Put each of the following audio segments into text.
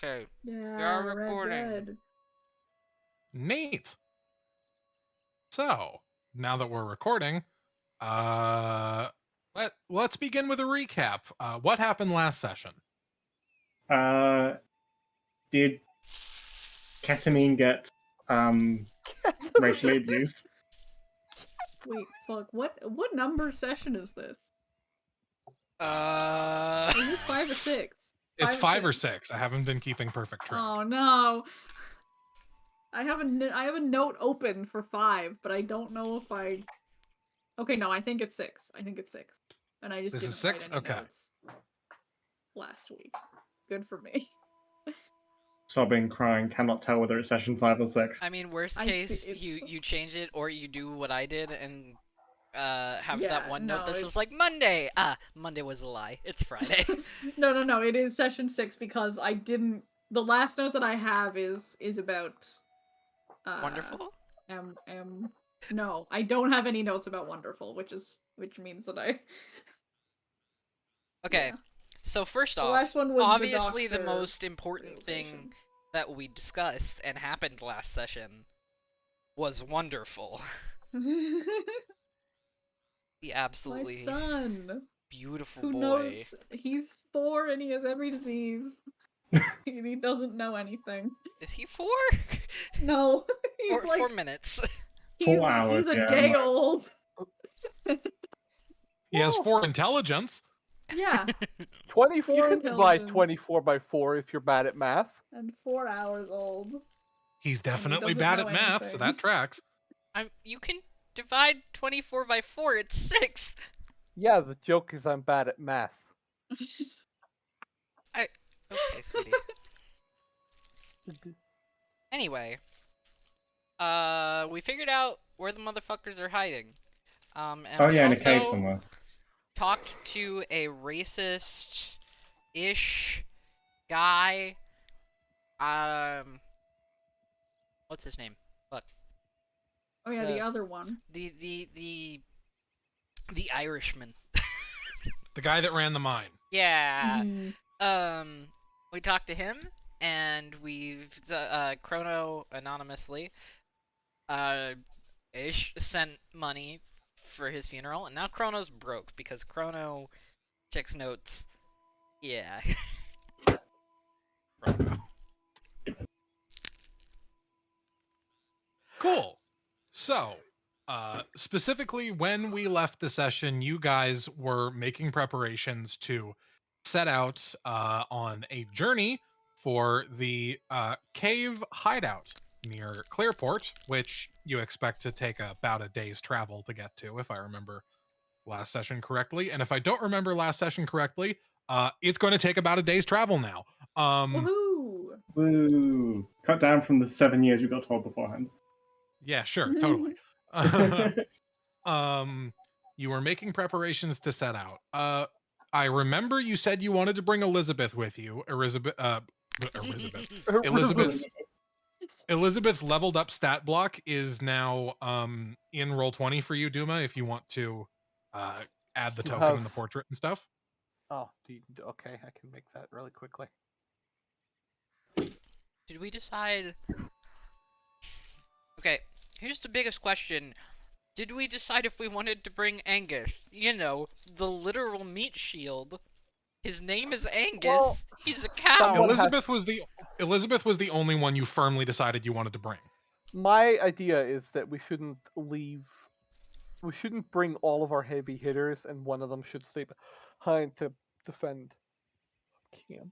Okay, we Yeah, are Red recording. Dead. Neat. So, now that we're recording, uh let's begin with a recap. What happened last session? Did ketamine get racially abused? Wait, fuck. What number session is this? Uh, Is this 5 or 6? It's 5 or 6. I haven't been keeping perfect track. Oh no. I have a note open for 5, but I don't know if I. Okay, no, I think it's 6. And I just This didn't is write 6? any Okay. notes last week. Good for me. Sobbing, crying, cannot tell whether it's session 5 or 6. I mean, worst I case, it's- you change it, or you do what I did and have that Yeah, one no, note that's just it's- like Monday. Ah, Monday was a lie. It's Friday. No. It is session 6 because I didn't. The last note that I have is about. Wonderful. No, I don't have any notes about Wonderful, which means that I. Okay, Yeah. so first The off, last one was obviously the doctor most important thing realization. that we discussed and happened last session was Wonderful. The My absolutely son, beautiful who boy. knows, he's 4 and he has every disease. He doesn't know anything. Is he 4? No, he's Or like 4 minutes. 4 hours, he's a yeah, day most. old. He has 4 intelligence. Yeah, 24. You 4 can divide intelligence. 24 by 4 if you're bad at math. and 4 hours old. He's definitely doesn't bad know at math, so anything. that tracks. You can divide 24 by 4. It's 6. Yeah, the joke is I'm bad at math. Okay, sweetie. Anyway, we figured out where the motherfuckers are hiding. And Oh we yeah, in a also cave somewhere. talked to a racist-ish guy. What's his name? Look, Oh yeah, the other one. the Irishman. The guy that ran the mine. Yeah. Mhm. We talked to him, and we've Chrono anonymously ish sent money for his funeral, and now Chrono's broke because Chrono checks notes. Yeah. Chrono. Cool. So, specifically when we left the session, you guys were making preparations to set out on a journey for the cave hideout near Clearport, which you expect to take about a day's travel to get to, if I remember last session correctly. And if I don't remember last session correctly, it's going to take about a day's travel now. Woohoo! Woo! Cut down from the 7 years we got told beforehand. Yeah, sure, totally. You were making preparations to set out. I remember you said you wanted to bring Elizabeth with you. Elizabeth's leveled up stat block is now in Roll20 for you, Duma, if you want to add the You token have- and the portrait and stuff. Oh, okay, I can make that really quickly. Did we decide? Okay, here's the biggest question. Did we decide if we wanted to bring Angus? You know, the literal meat shield. His name is Angus. Well, He's a cow. someone- Elizabeth was the only one you firmly decided you wanted to bring. My idea is that we shouldn't bring all of our heavy hitters, and one of them should stay behind to defend camp.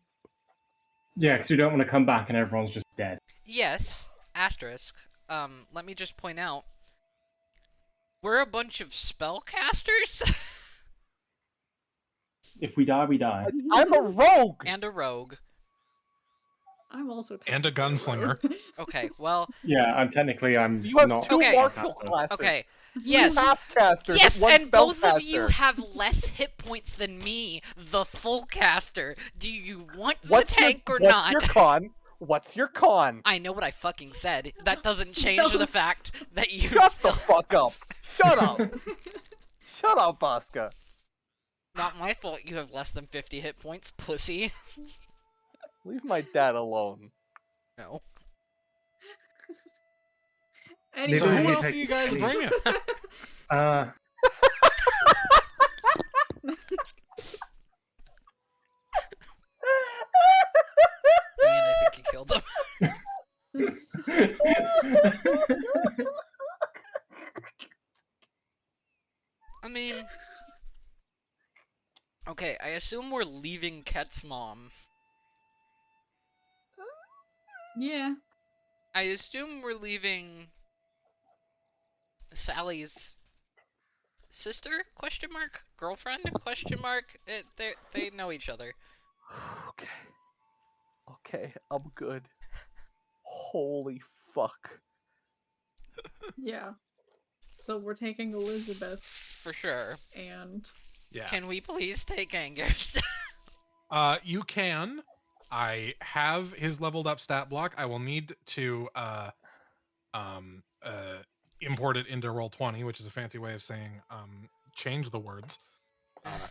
Yeah, because you don't want to come back and everyone's just dead. Yes, asterisk. Let me just point out. We're a bunch of spellcasters If we die, we die. I'm a rogue! and a rogue. I'm also And a gunslinger. Okay, well, Yeah, I'm You have not. two Okay. martial classes. okay. Two Yes. half-casters, Yes, one and both of you spellcaster. have less hit points than me, the full caster. Do you want the What's tank or what's not? your con? What's your con? I know what I fucking said. That doesn't change the Spells. fact that you Shut still... the fuck up! Shut up! Shut up, Bosca. Not my fault you have less than 50 hit points, pussy. Leave my dad alone. No. Anyway. So Maybe who we else take are you guys any- bringing? Uh, Ian, I think you killed him. I mean, okay, I assume we're leaving Ket's mom. Yeah. I assume we're leaving Sally's sister? Question mark? Girlfriend? Question mark? They know each other. Okay. Okay, I'm good. Holy fuck. Yeah. So we're taking Elizabeth For sure. and Yeah. Can we please take Angus? You can. I have his leveled up stat block. I will need to import it into Roll20, which is a fancy way of saying change the words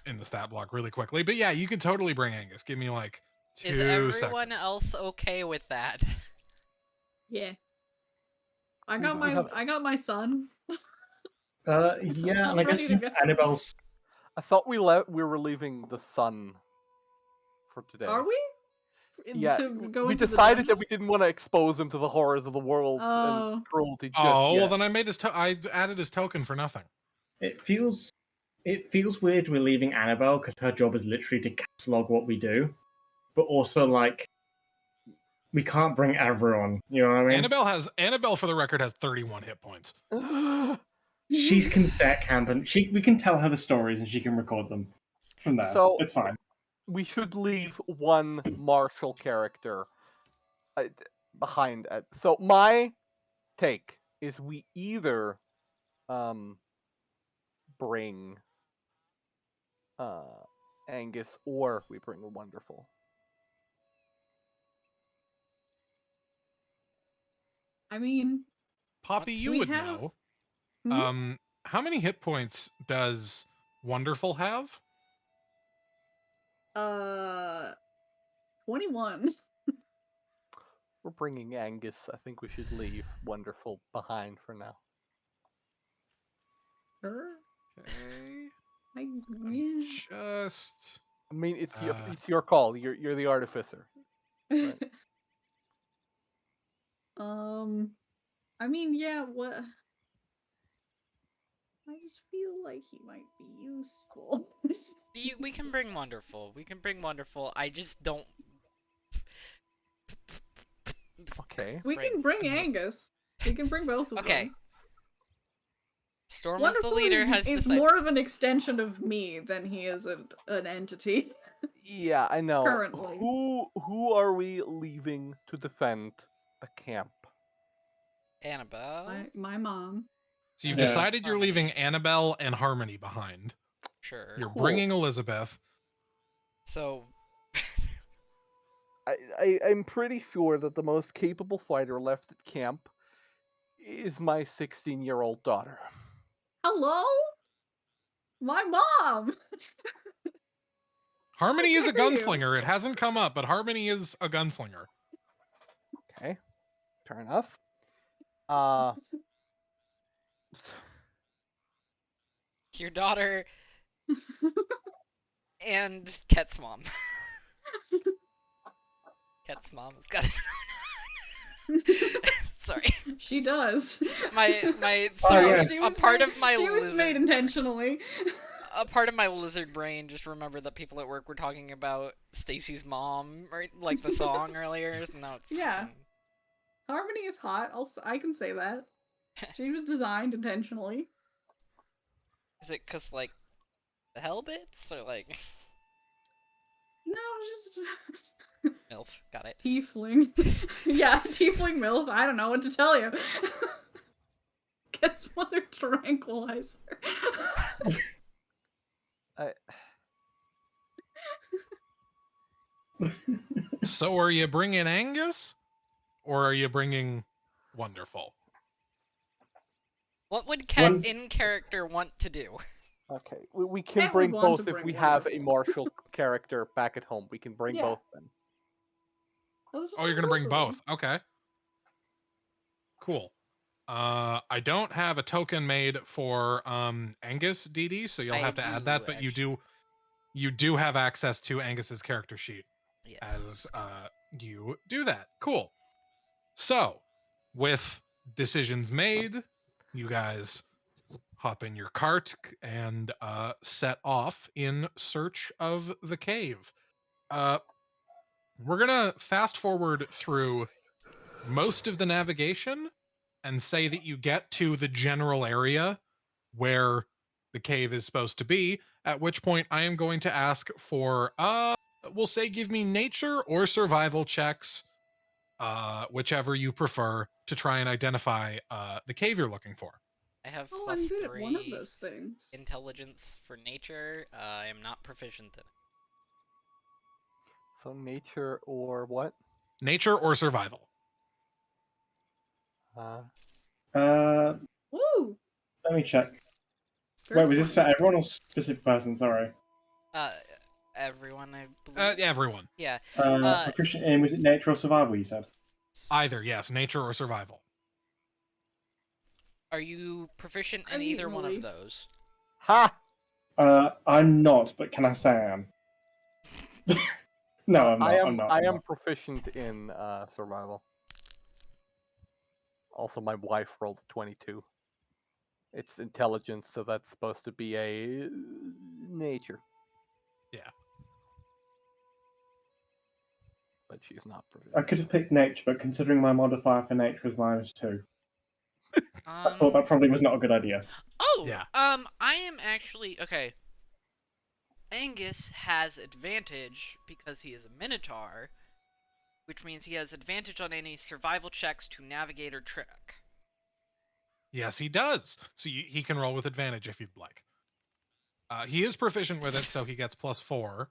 in the stat block really quickly. But yeah, you can totally bring Angus. Give me like 2 Is everyone seconds. else okay with that? yeah. I We got my have- I got my son. yeah, I'm and I guess ready to go. Annabelle's. I thought we were leaving the sun for today. Are we? Yeah, To go we into the decided that dungeon? we didn't want to expose him to the horrors of the world Oh. and cruelty just Oh, yet. well then I made I added his token for nothing. It feels weird we're leaving Annabelle because her job is literally to catalog what we do, but also like we can't bring everyone. You know what I mean? Annabelle for the record has 31 hit points. She can set camp and we can tell her the stories and she can record them from there. So- It's fine. We should leave one martial character behind. So my take is we either bring Angus or we bring Wonderful. I mean, Poppy, you We would have- know. mhm. How many hit points does Wonderful have? 21. We're bringing Angus. I think we should leave Wonderful behind for now. Sure. Okay. Yeah. Just I mean, Uh, it's your call. You're the artificer. Right. I mean, yeah, what? I just feel like he might be useful. We can bring Wonderful. We can bring Wonderful. I just don't. Okay. We can bring Angus. We can bring both of Okay. them. Storm as Wonderful the leader has is decided. more of an extension of me than he is an entity. Yeah, I know. Currently. Who are we leaving to defend the camp? Annabelle. My mom. so you've Yeah. decided you're leaving Annabelle and Harmony behind. Sure. You're Cool. bringing Elizabeth. So I'm pretty sure that the most capable fighter left at camp is my 16-year-old daughter. Hello? My mom! Harmony is a dare you. gunslinger. It hasn't come up, but Harmony is a gunslinger. Okay, fair enough. your daughter and Ket's mom. Ket's mom has got it. Sorry. She does. My sorry. yeah. She A was part made- of my she was lizard. made intentionally. A part of my lizard brain just remembered that people at work were talking about Stacy's mom, or like the song earlier. So now it's Yeah. fucking- Harmony is hot. I can say that. She was designed intentionally. Is it cause like the hell bits or like No, just MILF? Got it. tiefling. Yeah, tiefling MILF. I don't know what to tell you. Gets mother tranquilizer. So are you bringing Angus? Or are you bringing Wonderful? What would Ket One- in character want to do? Okay, we can Cat would bring want both to if bring we have a Wonderful. martial character back at home. We can bring Yeah. both then. Let's just Oh, you're bring gonna bring of both. them. Okay. Cool. I don't have a token made for Angus DD, so you'll I have to add that, but you do have access to Angus's character sheet Yes. as you do that. Cool. So, with decisions made, you guys hop in your cart and set off in search of the cave. We're gonna fast forward through most of the navigation and say that you get to the general area where the cave is supposed to be, at which point I am going to ask for we'll say give me nature or survival checks, whichever you prefer, to try and identify the cave you're looking for. I have Oh, plus I'm good at one of 3 those things. intelligence for nature. I am not proficient in it. So nature or what? Nature or survival. Uh, Woo! let me check. Very Wait, was this for fun. everyone or specific person? Sorry. Everyone, I believe. Everyone. Yeah. Proficient in, was it nature or survival, you said? Either, yes, nature or survival. Are you proficient in I'm either one equally. of those? Ha! I'm not, but can I say I am? No, I'm not. I'm not. I I'm am not. proficient in survival. Also, my wife rolled a 22. It's intelligence, so that's supposed to be a nature. Yeah. But she's not proficient. I could have picked nature, but considering my modifier for nature is -2, I thought that probably was not a good idea. Oh, Yeah. I am actually okay. Angus has advantage because he is a Minotaur, which means he has advantage on any survival checks to navigate or trick. Yes, he does. So he can roll with advantage if you'd like. He is proficient with it, so he gets +4.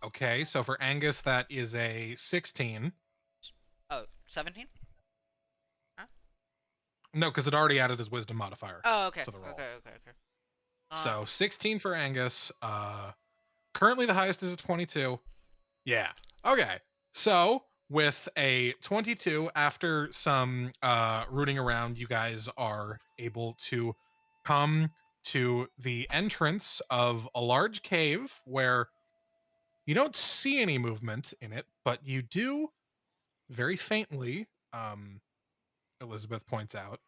Okay, so for Angus, that is a 16. Oh, 17? No, because it already added his wisdom modifier. Oh, okay. To the roll. Okay. So 16 for Angus. Currently the highest is a 22. Yeah. Okay. So with a 22, after some rooting around, you guys are able to come to the entrance of a large cave where you don't see any movement in it, but you do very faintly, Elizabeth points out,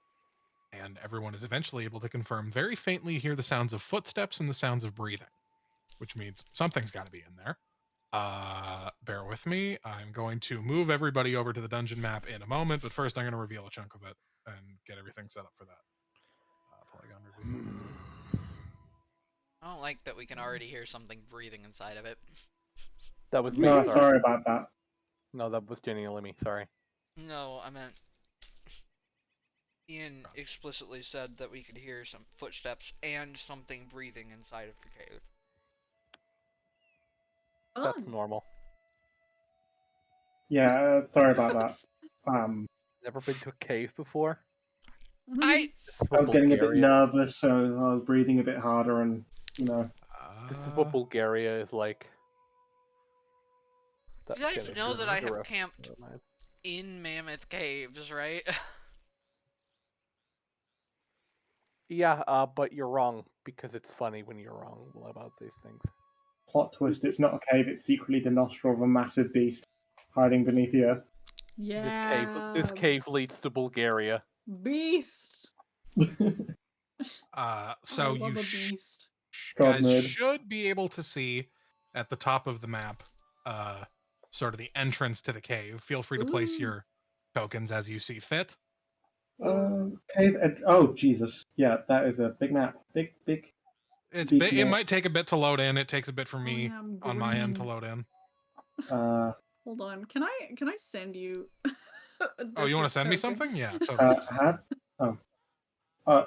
and everyone is eventually able to confirm, very faintly hear the sounds of footsteps and the sounds of breathing, which means something's got to be in there. Bear with me. I'm going to move everybody over to the dungeon map in a moment, but first I'm going to reveal a chunk of it and get everything set up for that. Polygon reveal. I don't like that we can already hear something breathing inside of it. That was me. No, sorry. sorry about that. No, that was Jenny and Lemmy. Sorry. No, I meant Ian explicitly said that we could hear some footsteps and something breathing inside of the cave. That's Fun. normal. Yeah, sorry about that. Never been to a cave before. I This is I what was getting a bit Bulgaria- nervous, so I was breathing a bit harder, and you know. This is what Bulgaria is like. You guys Jenny, know that I have never camped mind. in Mammoth Caves, right? Yeah, but you're wrong because it's funny when you're wrong about these things. Plot twist: it's not a cave; it's secretly the nostril of a massive beast hiding beneath the earth. Yeah. This cave leads to Bulgaria. Beast. So I love you a beast. God, guys nerd. should be able to see at the top of the map, sort of the entrance to the cave. Feel free to place Ooh. your tokens as you see fit. Cave. Oh Jesus! Yeah, that is a big map. Big. It's Beefy it map. might take a bit to load in. It takes a bit for Oh, me yeah, I'm on my end to green. load in. Hold on. Can I send you? Oh, you want to send me token? something? Yeah, totally. Oh,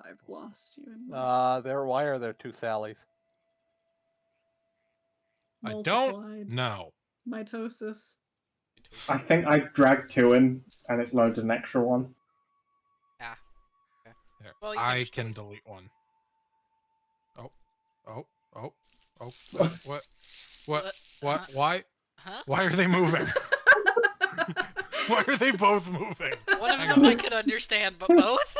I've lost you in Why are there two Sallys? I multiplied don't know. mitosis. I think I dragged 2 in, and it's loaded an extra one. Ah. Okay. There. Well, you can I just can delete. delete one. Oh, what? Huh? Why? Huh? Why are they moving? Why are they both moving? One of Hang them on. I could understand, but both?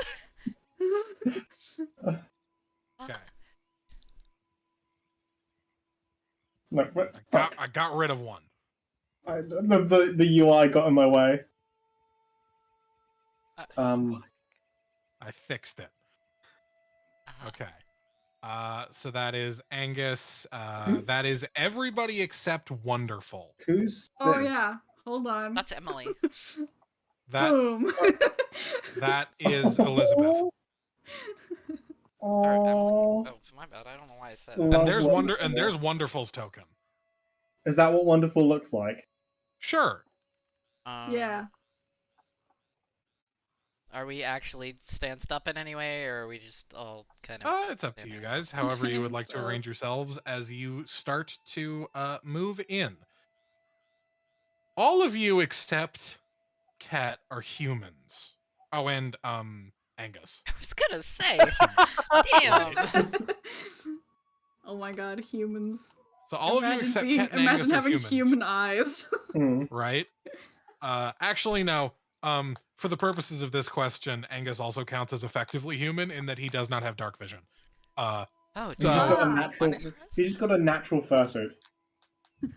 Okay. No, what? Fuck. I got rid of one. The UI got in my way. I fixed it. Uh-huh. Okay. So that is Angus. That is everybody except Wonderful. Who's Oh this? yeah. Hold on. That's Emily. That Boom. that is Elizabeth. Or Emily. Oh, Oh, my bad. I don't know why I said Love that. And there's Wonderful's token. Is that what wonderful looks like? Sure. Yeah. Are we actually stanced up in any way, or are we just all kind of... It's up to you guys. However you would like to arrange yourselves as you start to move in. All of you except Cat are humans. Oh, and Angus. I was gonna say. Damn. Oh my god, humans. So all of you except Cat and Angus imagine are having humans, human eyes. Hmm. right? Actually, no. For the purposes of this question, Angus also counts as effectively human in that he does not have dark vision. Oh, So- He's just got a Ah. natural. He's just got a natural fursuit.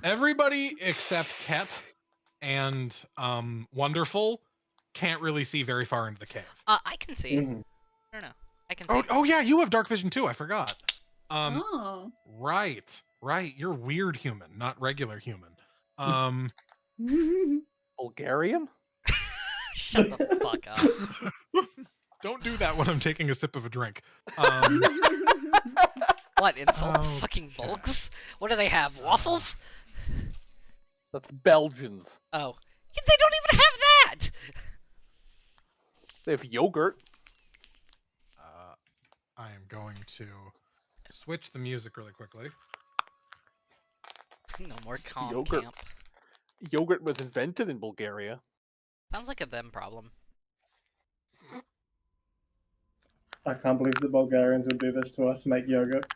Everybody except Ket and Wonderful can't really see very far into the cave. I can see. Mhm. I don't know. I can see. Oh yeah, you have dark vision too. I forgot. Oh. Right. You're weird human, not regular human. Bulgarian? Shut the fuck up. Don't do that when I'm taking a sip of a drink. What, insult the Okay. fucking bulks? What do they have, waffles? That's Belgians. Oh. Yeah, they don't even have that! They have yogurt. I am going to switch the music really quickly. No more calm Yogurt. camp. Yogurt was invented in Bulgaria. Sounds like a them problem. I can't believe the Bulgarians would do this to us. Make yogurt.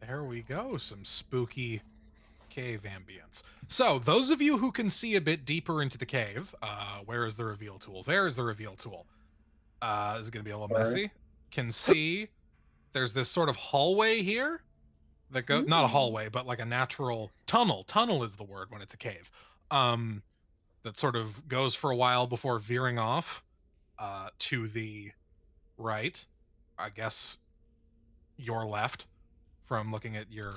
There we go. Some spooky cave ambience. So, those of you who can see a bit deeper into the cave, where is the reveal tool? There's the reveal tool. This is going to be a little Sorry. messy. Can see there's this sort of hallway here that go not a hallway, but like a natural tunnel. Tunnel is the word when it's a cave. That sort of goes for a while before veering off to the right. I guess your left from looking at your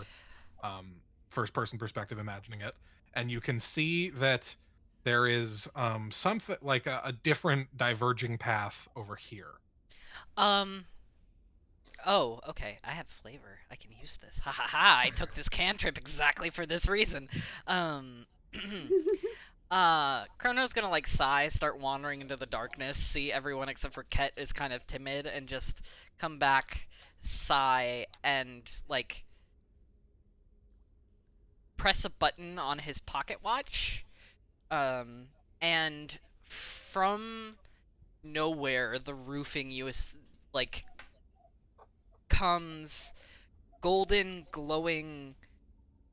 first person perspective, imagining it. And you can see that there is something like a different diverging path over here. Oh, okay. I have flavor. I can use this. Ha ha ha! I took this cantrip exactly for this reason. Chrono's gonna like sigh, start wandering into the darkness, see everyone except for Ket is kind of timid, and just come back, sigh, and like press a button on his pocket watch. And from nowhere, the roofing like comes golden glowing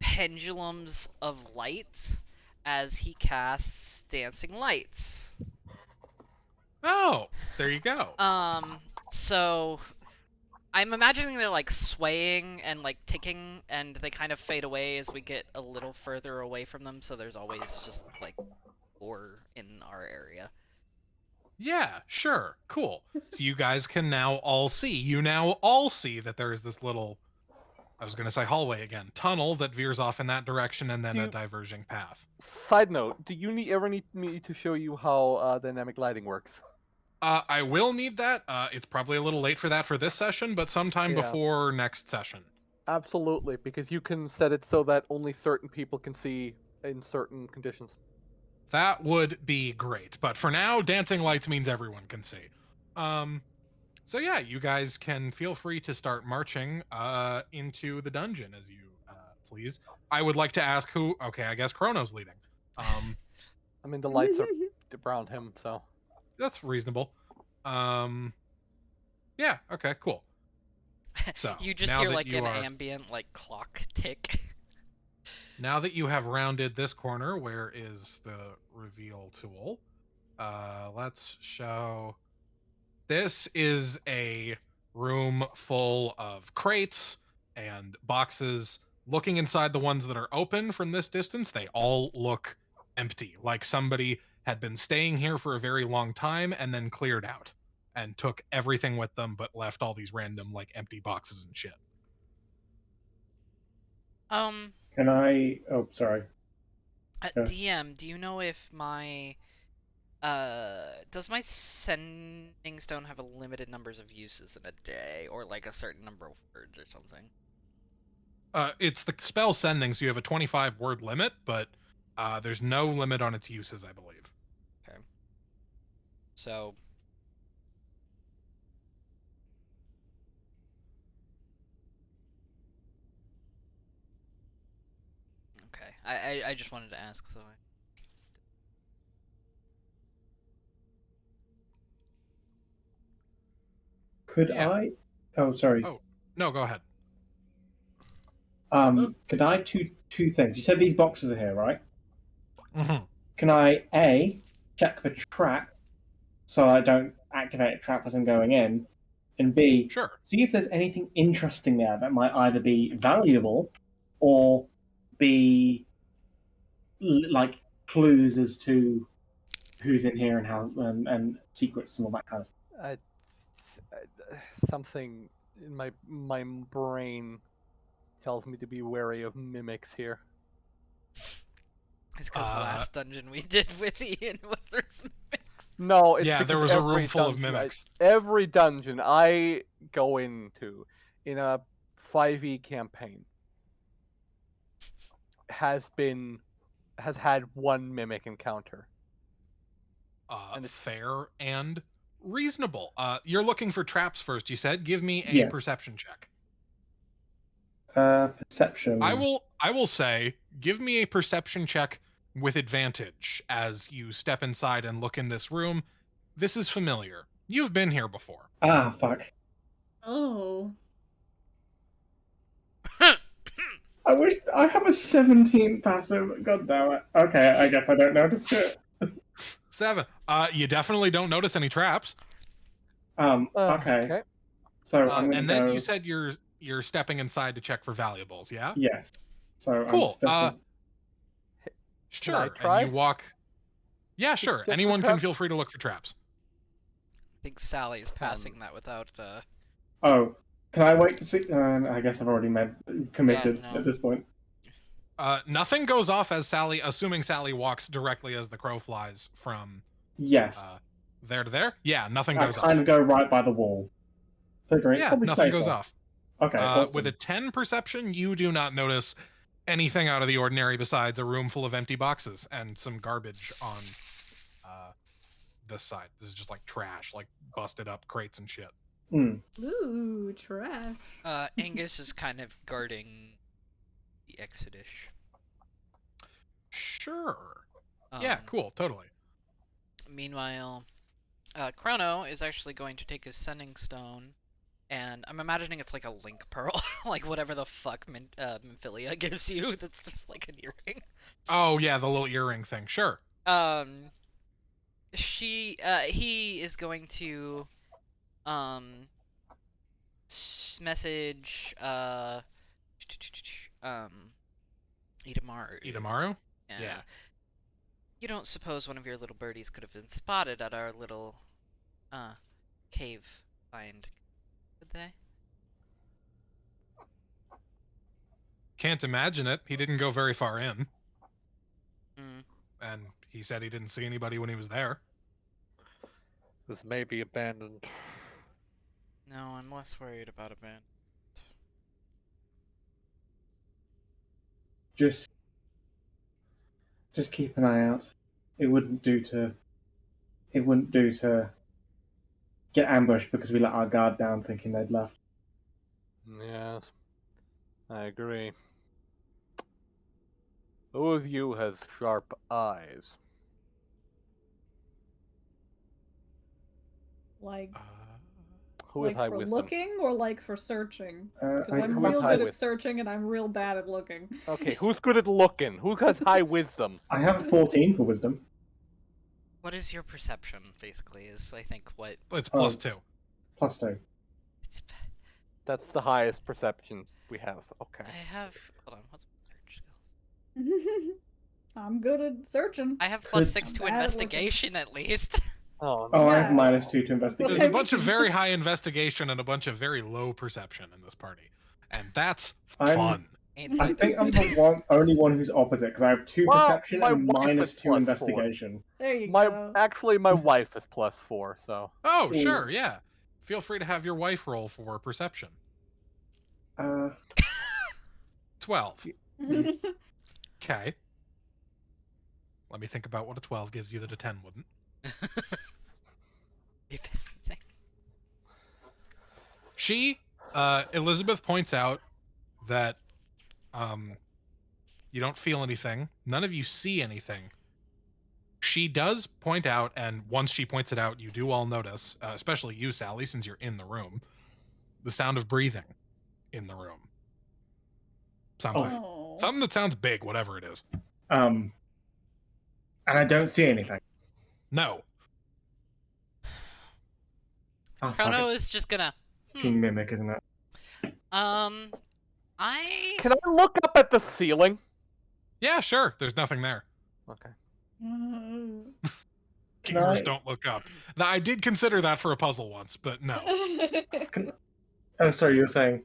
pendulums of light as he casts dancing lights. Oh, there you go. So I'm imagining they're like swaying and like ticking, and they kind of fade away as we get a little further away from them, so there's always just like ore in our area. Yeah, sure. Cool. So you guys can now all see. You now all see that there is this little, I was going to say hallway again, tunnel that veers off in that direction and then a You- diverging path. Side note, do you ever need me to show you how dynamic lighting works? I will need that. It's probably a little late for that for this session, but sometime Yeah. before next session. Absolutely, because you can set it so that only certain people can see in certain conditions. That would be great. But for now, dancing lights means everyone can see. So yeah, you guys can feel free to start marching into the dungeon as you please. I would like to ask who. Okay, I guess Chrono's leading. I mean, the lights are around him, so. That's reasonable. Yeah. Okay. Cool. So You just now hear that like you an are, ambient like clock tick. now that you have rounded this corner, where is the reveal tool? Let's show. This is a room full of crates and boxes. Looking inside the ones that are open from this distance, they all look empty, like somebody had been staying here for a very long time and then cleared out and took everything with them, but left all these random, like, empty boxes and shit. Can I? Oh, sorry. Yeah. DM, do you know if my does my sending stone have a limited numbers of uses in a day, or like a certain number of words or something? It's the spell sending, so you have a 25 word limit, but there's no limit on its uses, I believe. Okay. So. Okay. I just wanted to ask, so. Could Yeah. I? Oh, sorry. Oh, no, go ahead. Could I two things? You said these boxes are here, right? Mhm. Can I A, check for trap so I don't activate a trap as I'm going in, and B, Sure. see if there's anything interesting there that might either be valuable or be like clues as to who's in here and how and secrets and all that kind of stuff. Something in my brain tells me to be wary of mimics here. It's because the last dungeon we did with Ian was there's mimics. No, it's Yeah, because there was a every room full of dungeon mimics. every dungeon I go into in a 5e campaign has had one mimic encounter. And it's- Fair and reasonable. You're looking for traps first, you said. Give me a Yes. perception check. Perception. I will say, give me a perception check with advantage as you step inside and look in this room. This is familiar. You've been here before. Ah, fuck. Oh. I wish I have a 17 passive. God damn it. Okay, I guess I don't notice it. 7. You definitely don't notice any traps. Okay. So I'm gonna And go. then you said you're stepping inside to check for valuables, yeah? Yes. So I'm Cool. stepping. Sure. try? And you walk. Yeah, Just sure. check for Anyone can traps? feel free to look for traps. I think Sally's passing that without the. Oh, can I wait to see? I guess I've already committed no. at this point. Nothing goes off as Sally, assuming Sally walks directly as the crow flies from Yes. there to there. Yeah, nothing I goes kind off. of go right by the wall. Figuring it's Yeah, probably nothing safer. goes off. Okay, awesome. With a 10 perception, you do not notice anything out of the ordinary besides a room full of empty boxes and some garbage on this side. This is just like trash, like busted up crates and shit. Ooh, trash. Angus is kind of guarding the Exodus. Sure. Yeah, cool, totally. Meanwhile, Chrono is actually going to take his sending stone, and I'm imagining it's like a link pearl, like whatever the fuck Minfilia gives you. That's just like an earring. Oh yeah, the little earring thing. Sure. He is going to, message, Idamaru. Idamaru? Yeah. You don't suppose one of your little birdies could have been spotted at our little, cave find, could they? Can't imagine it. He didn't go very far in. Hmm. And he said he didn't see anybody when he was there. This may be abandoned. No, I'm less worried about abandonment. Just keep an eye out. It wouldn't do to get ambushed because we let our guard down thinking they'd left. Yes, I agree. Who of you has sharp eyes? Like, Who is Like high for wisdom? looking or like for searching? Because I'm who has real high good at wisdom? searching and I'm real bad at looking. Okay, who's good at looking? Who has high wisdom? I have 14 for wisdom. What is your perception, basically, is, I think, what... It's Oh. +2. +2. That's the highest perception we have. Okay. I have... Hold on, what's my search skills? I'm good at searching. I have Could- +6 to I'm bad at looking. investigation, at least. Oh, Oh, I have Yeah. -2 to There's investigation. a bunch of very high investigation and a bunch of very low perception in this party, and that's I'm- fun. Ain't I that think I'm good? the only one who's opposite because I have 2 Well, perception my and wife is -2 +4. investigation. There you my go. actually my wife is +4, so Oh, Ooh. sure, yeah. Feel free to have your wife roll for perception. 12. Okay. Let me think about what a 12 gives you that a 10 wouldn't. If anything. She, Elizabeth points out that you don't feel anything. None of you see anything. She does point out, and once she points it out, you do all notice, especially you, Sally, since you're in the room, the sound of breathing in the room. Something. Oh. Something that sounds big, whatever it is. And I don't see anything. No. Oh, fuck Chrono it. is just gonna... Fucking mimic, isn't it? I... can I look up at the ceiling? Yeah, sure. There's nothing there. Okay. Mm. Can Gamers I- don't look up. Now, I did consider that for a puzzle once, but no. Oh, sorry, you were saying.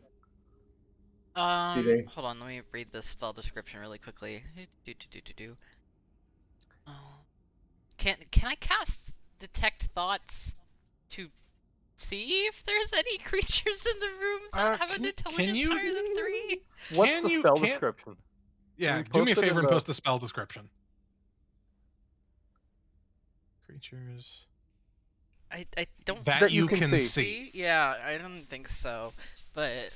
Hold on, let me read the spell description really quickly. Oh. Can I cast Detect Thoughts to see if there's any creatures in the room that have an can intelligence you- higher than 3? What's Can the you- spell can't- description? Yeah, you do me a post it in favor and the- post the spell description. Creatures I don't that That you you can can see. see. Yeah, I don't think so. But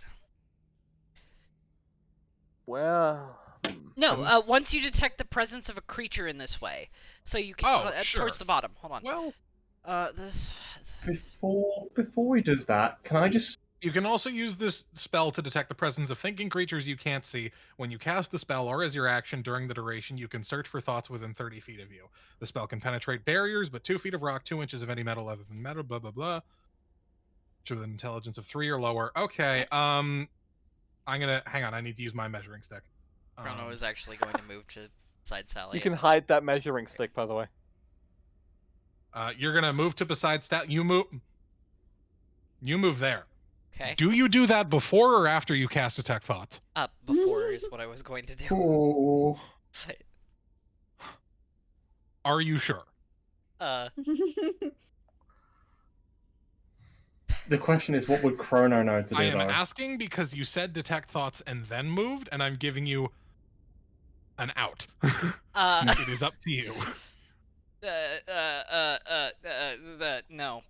Well, no, once you detect the presence of a creature in this way. So you can Oh, sure. towards the bottom. Hold on. Well, This Before he does that, can I just... you can also use this spell to detect the presence of thinking creatures you can't see. When you cast the spell or as your action during the duration, you can search for thoughts within 30 feet of you. The spell can penetrate barriers, but 2 feet of rock, 2 inches of any metal other than metal, blah, blah, blah. With an intelligence of 3 or lower. Okay, I'm gonna... Hang on, I need to use my measuring stick. Chrono is actually going to move to side Sally. you can hide that measuring stick, by the way. You're gonna move to beside stat. You move there. Okay. Do you do that before or after you cast Detect Thoughts? Up before is what I was going to do. Oh, But, Are you sure? the question is, what would Chrono know to do, I am though? asking because you said Detect Thoughts and then moved, and I'm giving you an out. It is up to you. no.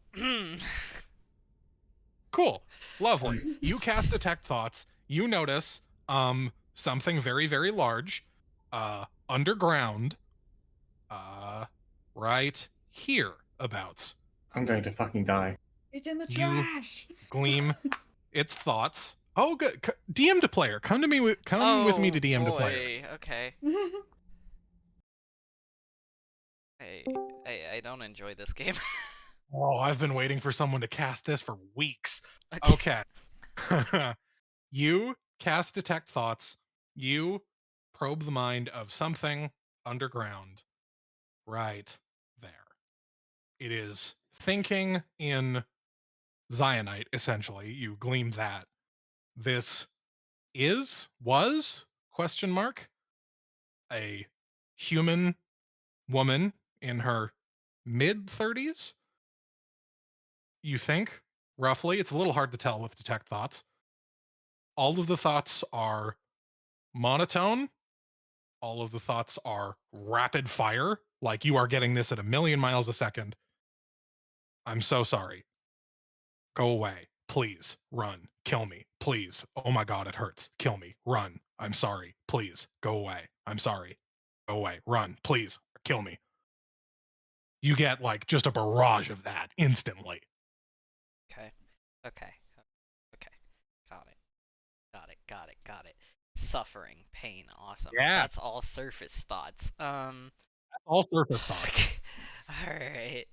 Cool. Lovely. You cast Detect Thoughts. You notice something very, very large underground right here abouts. I'm going to fucking die. It's in the You- trash. Gleam its thoughts. Oh, good. DM to player. Come to me with with me to DM to player. Okay. I don't enjoy this game. Oh, I've been waiting for someone to cast this for weeks. Okay. You cast Detect Thoughts. You probe the mind of something underground right there. It is thinking in Zionite, essentially. You gleam that. This was, question mark, a human woman in her mid-30s? You think, roughly. It's a little hard to tell with Detect Thoughts. All of the thoughts are monotone. All of the thoughts are rapid fire, like you are getting this at 1,000,000 miles a second. I'm so sorry. Go away. Please. Run. Kill me. Please. Oh my god, it hurts. Kill me. Run. I'm sorry. Please. Go away. I'm sorry. Go away. Run. Please. Kill me. You get like just a barrage of that instantly. Okay. Okay. Okay. Got it. Suffering, pain, awesome. Yeah. That's all surface thoughts. All surface thoughts. All right.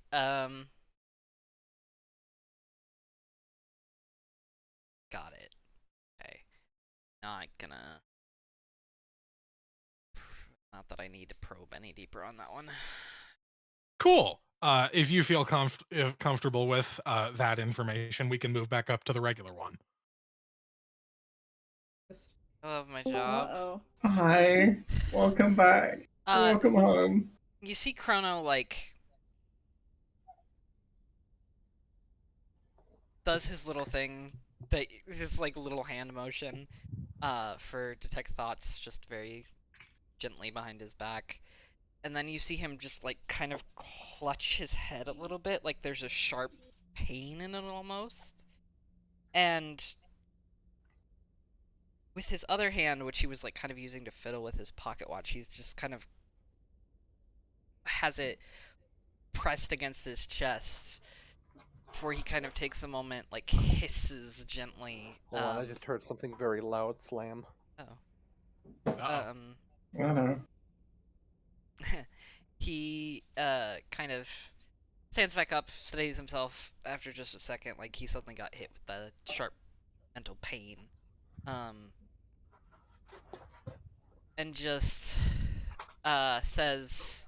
Got it. Okay. Not gonna. Not that I need to probe any deeper on that one. Cool. If you feel comfortable with that information, we can move back up to the regular one. I love my job. Uh-oh. Hi, welcome back. Welcome home. You see Chrono, like, does his little thing, his, like, little hand motion, for detect thoughts, just very gently behind his back. And then you see him just, like, kind of clutch his head a little bit, like there's a sharp pain in it almost. And with his other hand, which he was, like, kind of using to fiddle with his pocket watch, he's just kind of has it pressed against his chest before he kind of takes a moment, like, hisses gently. Hold on, I just heard something very loud slam. Oh. Uh-oh. I don't know. He kind of stands back up, steadies himself after just a second, like he suddenly got hit with the sharp mental pain. And just says,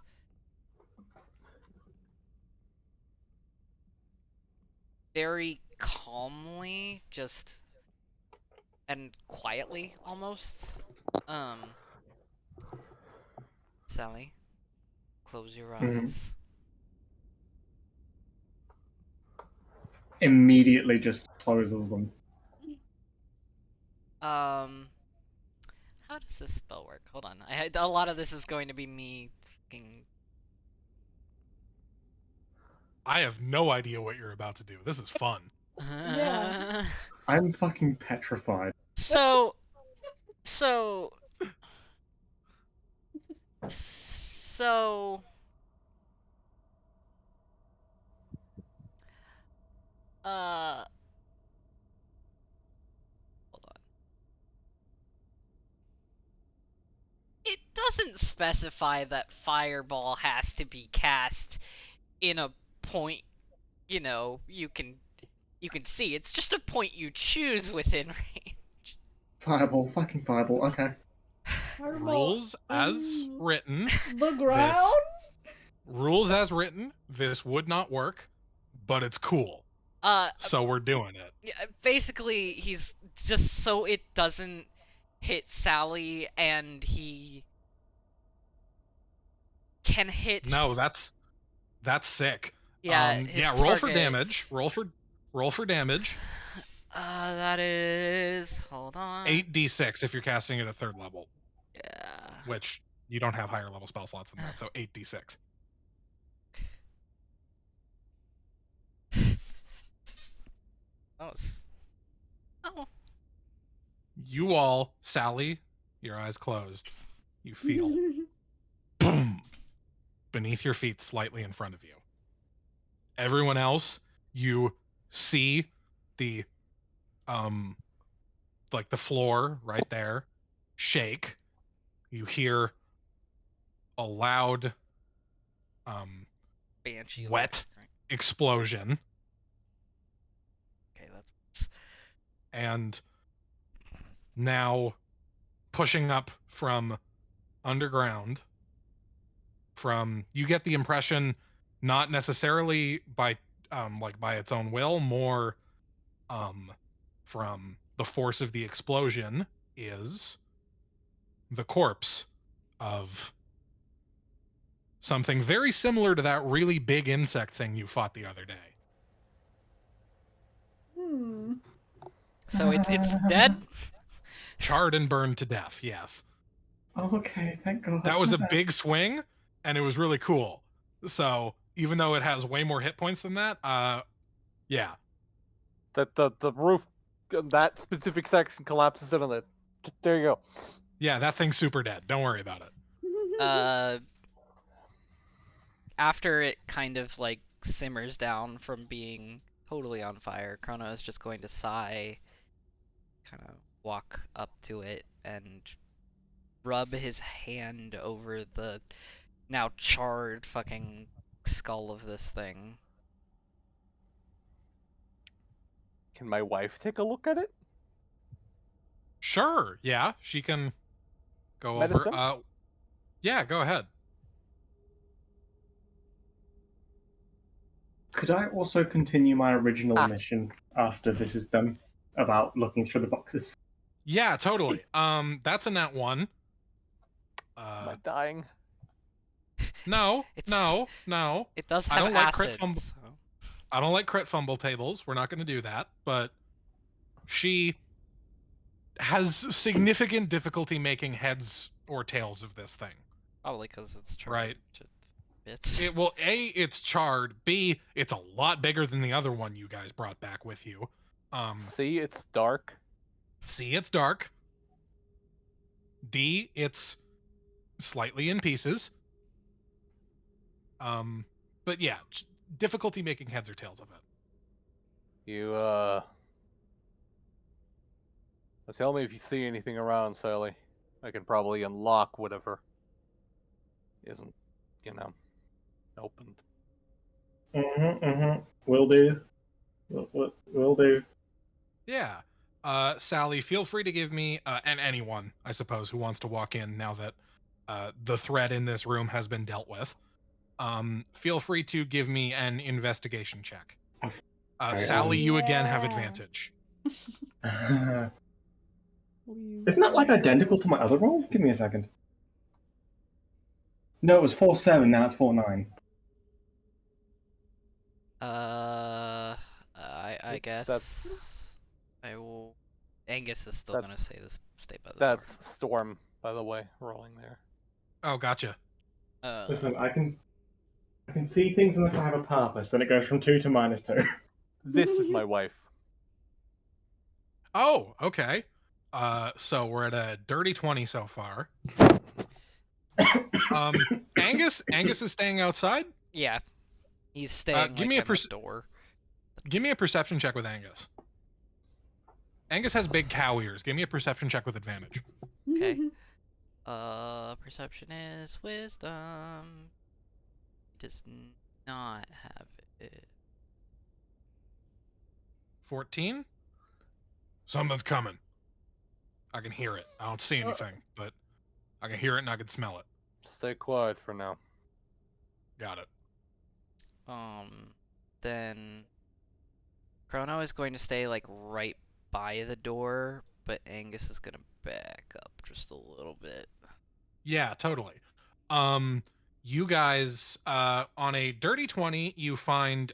very calmly, just and quietly almost, Sally, close your eyes. Immediately just closes them. How does this spell work? Hold on. A lot of this is going to be me fucking. I have no idea what you're about to do. This is fun. Yeah. I'm fucking petrified. So, hold on. It doesn't specify that Fireball has to be cast in a point, you know, you can see. It's just a point you choose within range. Fireball, fucking fireball, okay. Rules as written. The ground? Rules as written. This would not work, but it's cool. So we're doing it. Yeah, basically, he's just so it doesn't hit Sally, and he can hit. No, that's sick. Yeah, yeah. Roll for damage. Roll for damage. That is. Hold on. 8d6 if you're casting at a 3rd level. Yeah. Which you don't have higher level spell slots than that, so 8d6. Oh. You all, Sally, your eyes closed. You feel boom beneath your feet, slightly in front of you. Everyone else, you see the like the floor right there shake. You hear a loud Banshee wet explosion. Okay, that's. And now pushing up from underground, you get the impression, not necessarily by by its own will, more from the force of the explosion, is the corpse of something very similar to that really big insect thing you fought the other day. So it's dead? Charred and burned to death, yes. Okay, thank God. That was a big swing, and it was really cool. So even though it has way more hit points than that, yeah. That the roof, that specific section collapses in on it. There you go. Yeah, that thing's super dead. Don't worry about it. After it kind of like simmers down from being totally on fire. Chrono is just going to sigh, kind of walk up to it, and rub his hand over the now charred fucking skull of this thing. Can my wife take a look at it? Sure. Yeah, she can go Medicine? over. Yeah, go ahead. Could I also continue my original Ah. mission after this is done about looking through the boxes? Yeah, totally. That's a nat 1. Am I dying? No, It's- no. It does I have don't like crit acid. fumble. So. I don't like crit fumble tables. We're not going to do that. But she has significant difficulty making heads or tails of this thing. Probably because it's charred Right. to bits. It's charred. B, it's a lot bigger than the other one you guys brought back with you. See, it's dark. C, it's dark. D, it's slightly in pieces. But yeah, difficulty making heads or tails of it. You, well, tell me if you see anything around, Sally. I can probably unlock whatever isn't, opened. Will do. Will do. Yeah. Sally, feel free to give me, and anyone, I suppose, who wants to walk in now that the threat in this room has been dealt with. Feel free to give me an investigation check. Sally, you again have Yeah. advantage. Isn't that like identical to my other roll? Give me a second. No, it was 4-7. Now it's 4-9. I guess That's- I will. Angus is still That's- gonna say this. Stay by the That's Storm, by the way, rolling there. Oh, gotcha. door. Listen, I can see things unless I have a purpose. Then it goes from 2 to -2. This is my wife. Oh, okay. So we're at a dirty 20 so far. Angus is staying outside. Yeah, he's staying give like me a in the door. Give me a perception check with Angus. Angus has big cow ears. Give me a perception check with advantage. Okay. Perception is wisdom. He does not have it. 14? Something's coming. I can hear it. I don't see anything, but I can hear it and I can smell it. Stay quiet for now. Got it. Then Chrono is going to stay like right by the door, but Angus is gonna back up just a little bit. Yeah, totally. You guys, on a dirty 20, you find,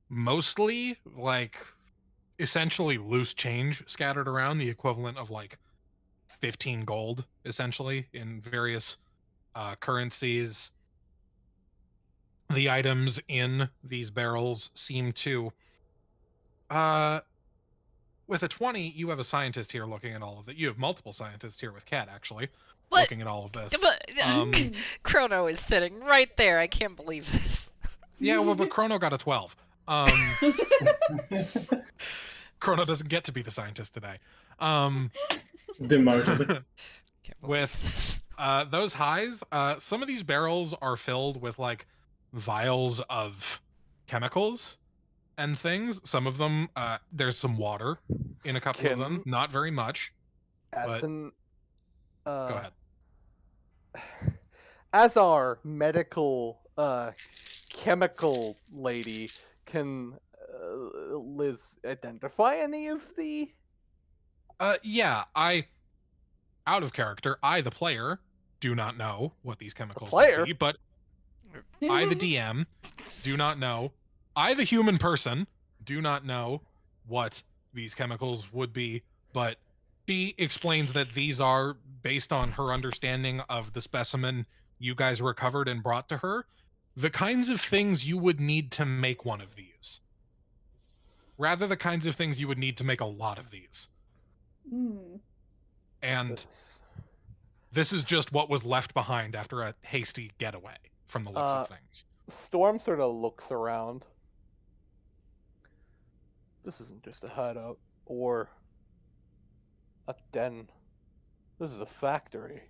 mostly, like, essentially loose change scattered around, the equivalent of, like, 15 gold, essentially, in various, currencies. The items in these barrels seem to, with a 20, you have a scientist here looking at all of it. You have multiple scientists here with Cat, actually, What? looking at all of this. But Um, Chrono is sitting right there. I can't believe this. Yeah, well, but Chrono got a 12. Chrono doesn't get to be the scientist today. Demoted. Can't believe With this. those highs, some of these barrels are filled with like vials of chemicals and things. Some of them, there's some water in a couple of them, not very much. As But- an, Go ahead. As our medical, chemical lady, can Liz identify any of the? Yeah, out of character, I, the player, do not know what these chemicals player? would be, but I, the DM, do not know. I, the human person, do not know what these chemicals would be, but she explains that these are based on her understanding of the specimen you guys recovered and brought to her, the kinds of things you would need to make one of these. Rather, the kinds of things you would need to make a lot of these. And this is just what was left behind after a hasty getaway from the looks of things. Storm sort of looks around. This isn't just a hideout or a den. This is a factory.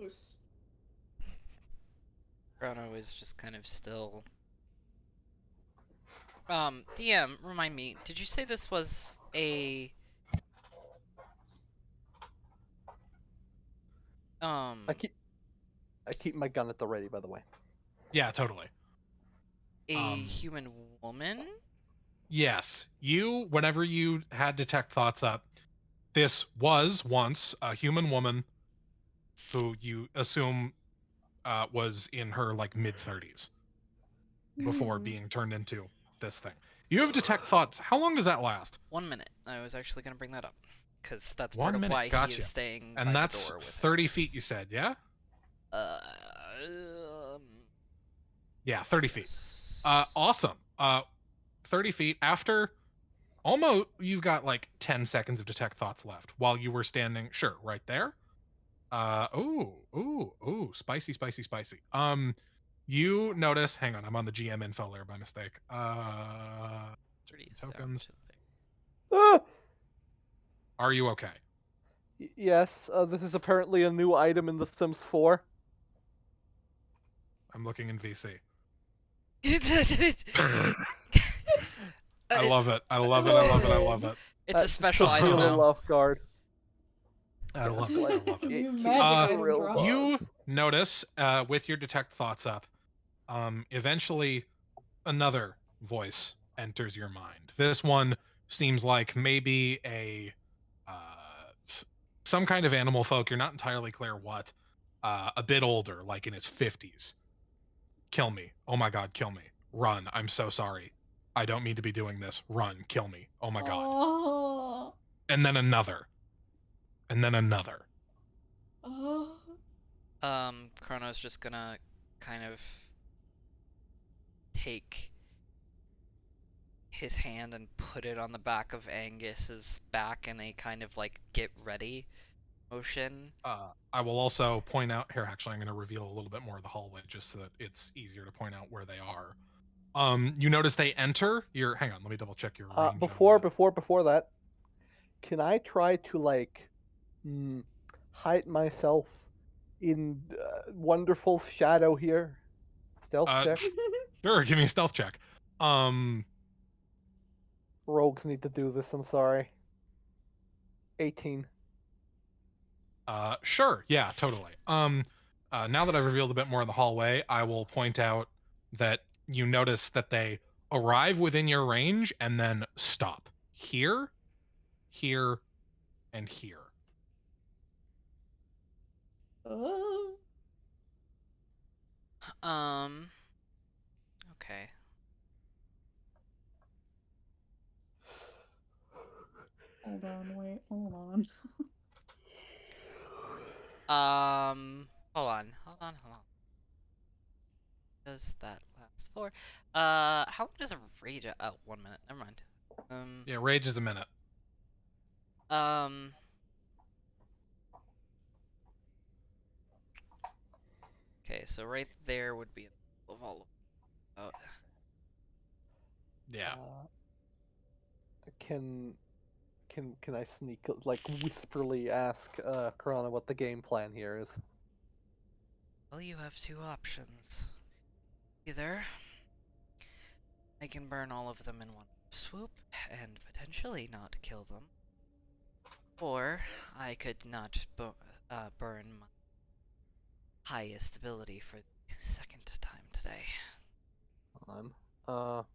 Oops. Chrono is just kind of still. DM, remind me, did you say this was a I keep my gun at the ready, by the way. Yeah, totally. human woman? Yes, whenever you had detect thoughts up, this was once a human woman who you assume was in her like mid 30s before Hmm. being turned into this thing. You have detect thoughts. How long does that last? 1 minute. I was actually gonna bring that up, because that's 1 part of minute, why he gotcha. is staying And by that's the door with 30 us. feet, you said, yeah? Um, Yeah, 30 feet. yes. Awesome. 30 feet after almost, you've got like 10 seconds of detect thoughts left while you were standing, sure, right there. Ooh, spicy, spicy, spicy. You notice, hang on, I'm on the GM info layer by mistake. 30 is tokens. down to there. Ah! Are you okay? Yes, this is apparently a new item in The Sims 4. I'm looking in VC. Uh, I love it. I love it. I love it. I love it. It's a That special took me item a little now. off guard. I Yeah, love it's it. I like- love it. New keep magic me item real drop. You buzz. notice with your detect thoughts up, eventually another voice enters your mind. This one seems like maybe some kind of animal folk. You're not entirely clear what. A bit older, like in his 50s. Kill me. Oh my god, kill me. Run. I'm so sorry. I don't mean to be doing this. Run. Kill me. Oh my god. Oh. And then another. And then another. Oh. Chrono's just gonna kind of take his hand and put it on the back of Angus's back in a kind of like get ready motion. I will also point out here. Actually, I'm going to reveal a little bit more of the hallway just so that it's easier to point out where they are. You notice they enter. Hang on. Let me double check your range. Before that, can I try to like hide myself in wonderful shadow here? Stealth check. Sure. Give me a stealth check. Rogues need to do this. I'm sorry. 18. Sure. Yeah. Totally. Now that I've revealed a bit more of the hallway, I will point out that you notice that they arrive within your range and then stop here, here, and here. Oh. Okay. Hold on, wait, hold on. Hold on. Does that last for? How long does a rage? Oh, 1 minute. Never mind. Yeah. Rage is a minute. Okay, so right there would be in the middle of all of. Yeah. Can I sneak like whisperly ask Corona what the game plan here is? Well, you have two options. Either I can burn all of them in one swoop and potentially not kill them, or I could not burn my highest ability for the second time today. Hold on.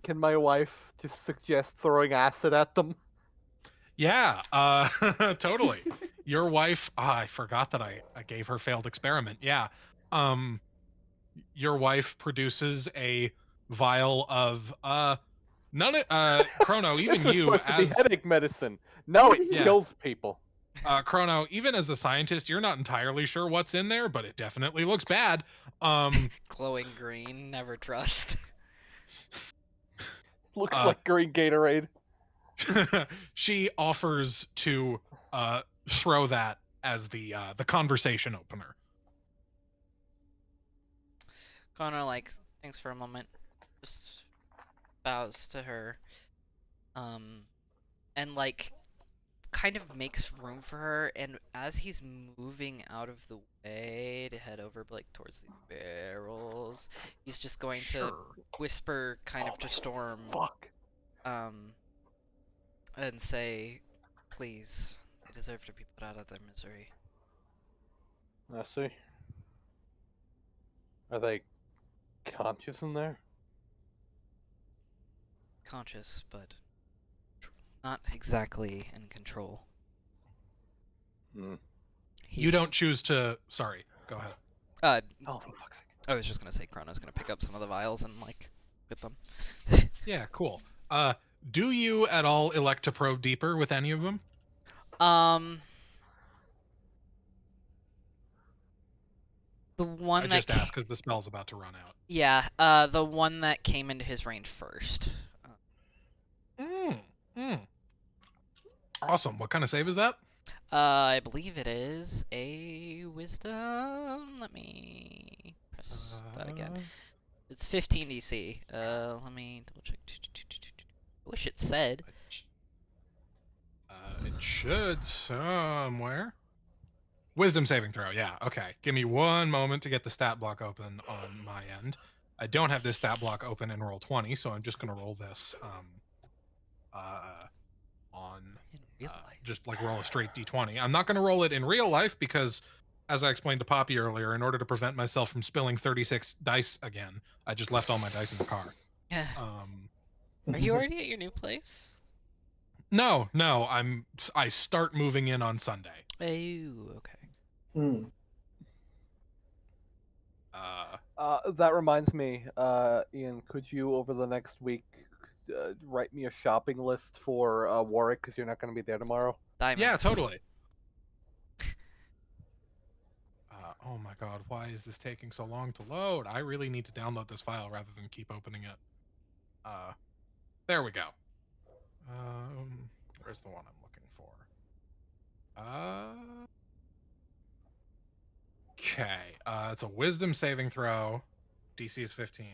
Can my wife just suggest throwing acid at them? Yeah, totally. Your wife, I forgot that I gave her failed experiment. Yeah. Your wife produces a vial of Chrono, This even was you supposed to be as headache medicine. No, it Yeah. kills people. Chrono, even as a scientist, you're not entirely sure what's in there, but it definitely looks bad. Glowing green, never trust. Looks like green Gatorade. She offers to throw that as the conversation opener. Connor like thinks for a moment, just bows to her, and like kind of makes room for her. And as he's moving out of the way to head over like towards the barrels, he's just going to whisper kind of to Storm, Fuck. and say, "Please, they deserve to be put out of their misery." I see. Are they conscious in there? Conscious, but not exactly in control. Hmm. You don't choose to. Sorry, go ahead. Oh, for fuck's sake. I was just gonna say Chrono's gonna pick up some of the vials and like with them. Yeah, cool. Do you at all elect to probe deeper with any of them? The one I that just asked because the spell's about to run out. yeah, the one that came into his range first. Awesome. What kind of save is that? I believe it is a wisdom. Let me press that again. It's 15 DC. Let me double check. I wish it said. It should somewhere. Wisdom saving throw. Yeah. Okay. Give me one moment to get the stat block open on my end. I don't have this stat block open in Roll20, so I'm just gonna roll this on In real life. just like roll a straight d20. I'm not gonna roll it in real life because, as I explained to Poppy earlier, in order to prevent myself from spilling 36 dice again, I just left all my dice in the car. Yeah. Are you already at your new place? No, I start moving in on Sunday. Oh, okay. That reminds me, Ian, could you over the next week write me a shopping list for Warwick because you're not going to be there tomorrow? Diamonds. Yeah, totally. Oh my god, why is this taking so long to load? I really need to download this file rather than keep opening it. There we go. Where's the one I'm looking for? Okay. It's a wisdom saving throw. DC is 15.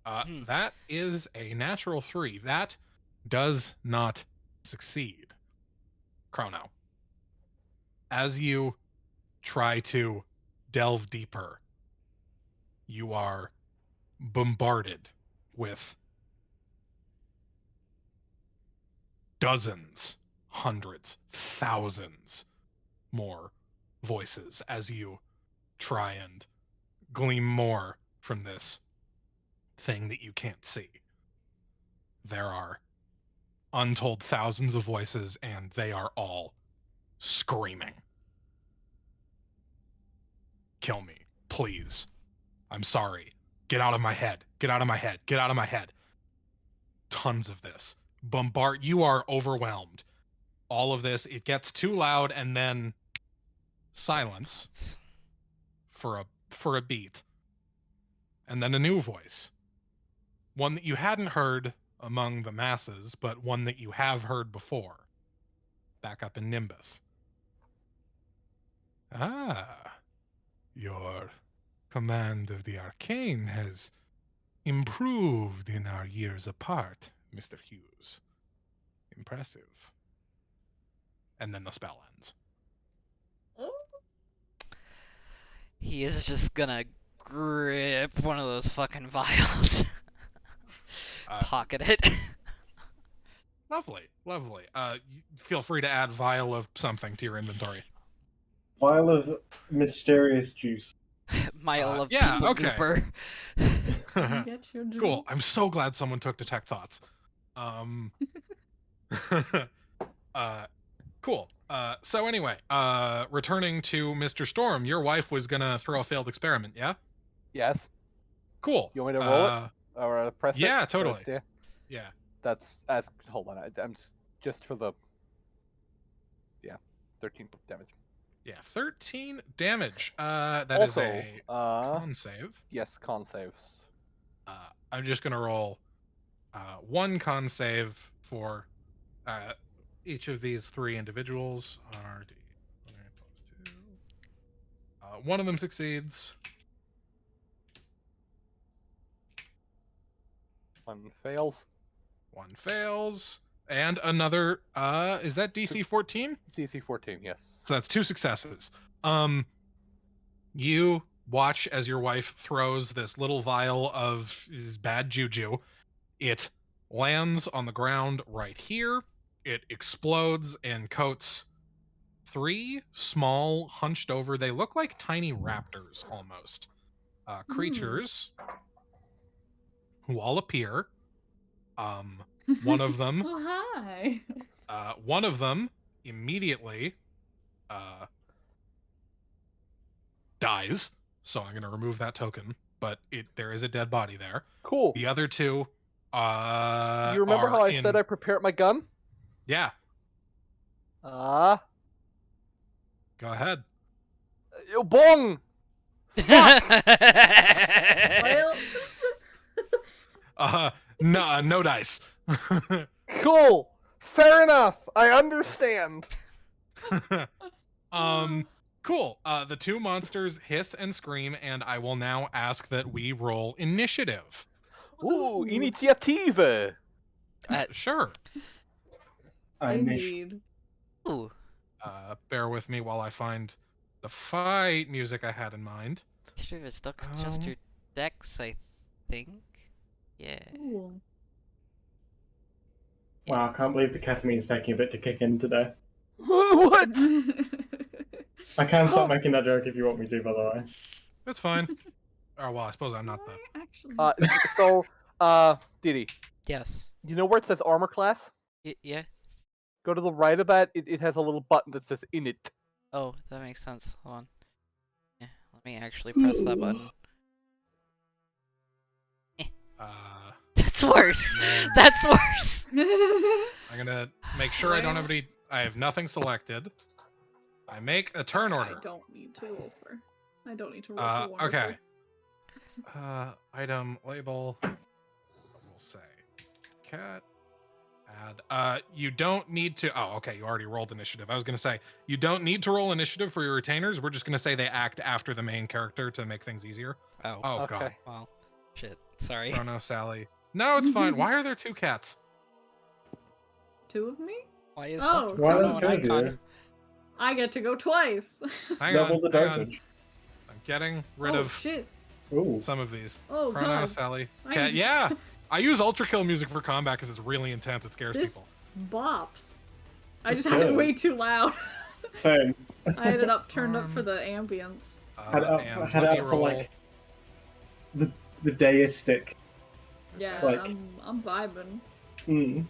20. That is a natural 3. That does not succeed. Chrono. As you try to delve deeper, you are bombarded with dozens, hundreds, thousands more voices as you try and glean more from this thing that you can't see. There are untold thousands of voices, and they are all screaming. Kill me, please. I'm sorry. Get out of my head. Get out of my head. Get out of my head. Tons of this. Bombard. You are overwhelmed. All of this. It gets too loud, and then silence for a beat, and then a new voice. One that you hadn't heard among the masses, but one that you have heard before. Back up in Nimbus. Your command of the arcane has improved in our years apart, Mr. Hughes. Impressive. And then the spell ends. He is just gonna grip one of those fucking vials. Pocket it. Lovely. Feel free to add vial of something to your inventory. Vial of mysterious juice. Mile of yeah, people okay. gooper. Get your juice. Cool. I'm so glad someone took Detect Thoughts. Cool. So anyway, returning to Mr. Storm, your wife was gonna throw a failed experiment, yeah? Yes. Cool. You want me to roll it? Or press it? Yeah, So totally. it's- yeah. Yeah. That's hold on. I'm just for the 13 damage. Yeah, 13 damage. That is Also, a con save. Yes, con saves. I'm just gonna roll one con save for each of these 3 individuals are D. One of them succeeds. One fails. One fails. And another, is that DC 14? DC 14, yes. So that's 2 successes. You watch as your wife throws this little vial of this bad juju. It lands on the ground right here. It explodes and coats 3 small, hunched over, they look like tiny raptors almost, creatures who all appear. One of them, Oh, hi. one of them immediately dies. So I'm going to remove that token, but there is a dead body there. Cool. The other 2 You remember how I said I prepared my gun? Yeah, Ah. go ahead. Bong! Well, No dice. Cool. Fair enough. I understand. Cool. The 2 monsters hiss and scream, and I will now ask that we roll initiative. Ooh, Initiative. Sure. indeed. Ooh. Bear with me while I find the fight music I had in mind. Should have stuck just your dex, I think. Yeah. Ooh. Wow, I can't believe the ketamine's taking a bit to kick in today. What? I can stop making that joke if you want me to, by the way. That's fine. Oh, well, I suppose I'm not the... Actually. Diddy, Yes. you know where it says armor class? Yeah. Go to the right of that. It has a little button that says in it. Oh, that makes sense. Hold on. Yeah, let me actually press that button. That's worse. Man. That's worse. I'm gonna make sure I don't have any... I have nothing selected. I make a turn order. I don't need to roll for. I don't need to roll for wonderful. Okay. Item label. We'll say cat add. You don't need to. Oh, okay. You already rolled initiative. I was gonna say you don't need to roll initiative for your retainers. We're just gonna say they act after the main character to make things easier. Oh. Oh Okay. god. Well, shit. Sorry. Chrono, Sally. No, it's fine. Why are there 2 cats? 2 of me? Why is Oh, Why Chrono are an there 2 of icon? you? I get to go twice. Hang Double on. the Hang on. dosage. I'm getting rid oh, of shit. Ooh. some of these. Oh, Chrono, God. Sally. I Cat. just- Yeah. I use Ultra Kill music for combat because it's really intense. It scares This- people. Bops. I It just had it way does. too loud. Same. I had it up turned up for the ambience. Had it up, And had it let me up for roll. like the deistic. Yeah, Like- I'm vibing. Mm.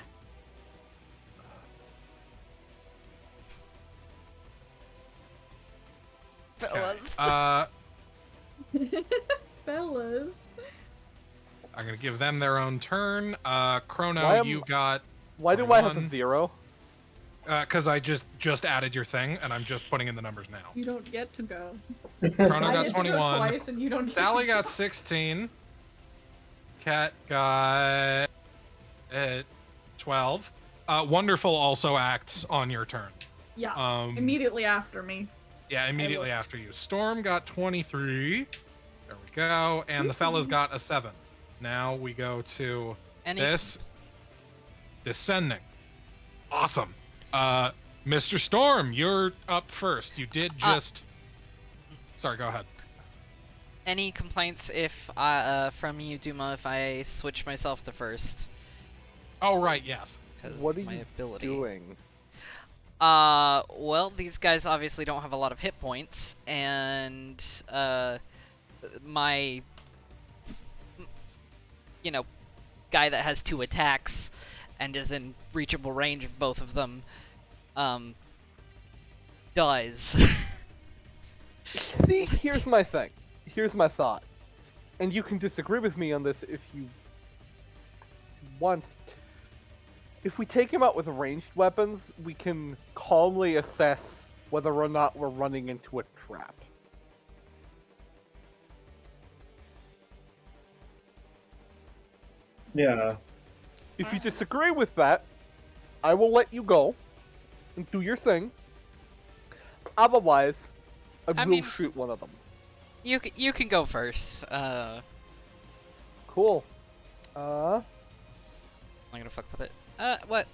Fellas. Fellas. I'm gonna give them their own turn. Chrono, Why am- you got Why do I have a 21. 0? because I just added your thing and I'm just putting in the numbers now. You don't get to go. Chrono I got get to go 21. twice and you don't get Sally to got 16. Cat got 12. Wonderful also acts on your turn. Yeah, Immediately. immediately after me. Yeah, immediately looked. after you. Storm got 23. There we go. And the fella's got a 7. Now we go to Any this. Descending. Awesome. Mr. Storm, you're up first. You did just... Sorry, go ahead. any complaints if from you, Duma, if I switch myself to first? Oh, right, yes. 'Cause What are of my you ability. doing? Well, these guys obviously don't have a lot of hit points, and my, guy that has 2 attacks and is in reachable range of both of them, dies. See, here's my thing. Here's my thought. And you can disagree with me on this if you want. If we take him out with ranged weapons, we can calmly assess whether or not we're running into a trap. Yeah. If you disagree with that, I will let you go and do your thing. Otherwise, I will mean- shoot one of them. You can go first. Cool. I'm gonna fuck with it. What?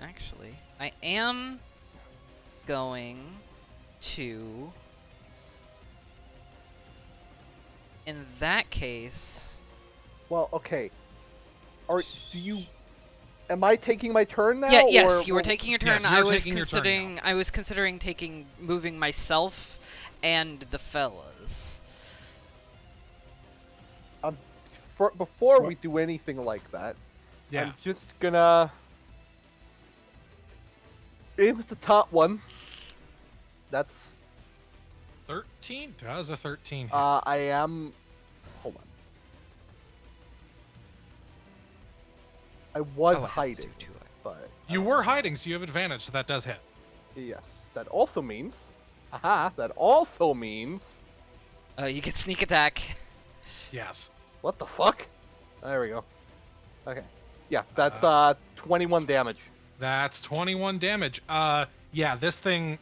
Actually, I am going to. In that case, Well, okay. Do you? Am I taking my turn now? yes, you or- were taking your turn. Yes, you I are was taking your turn considering. I was considering moving myself and the fellas. Before What? we do anything like that, Yeah. I'm just gonna aim at the top one. That's 13? That was a 13 hit. I am. Hold on. I was Oh, it has to hiding, do too. but You were hiding, so you have advantage, so that does hit. yes, that also means. Aha! That also means. You get sneak attack. Yes. What the fuck? There we go. Okay. Yeah, that's 21 damage. That's 21 damage. Yeah, this thing,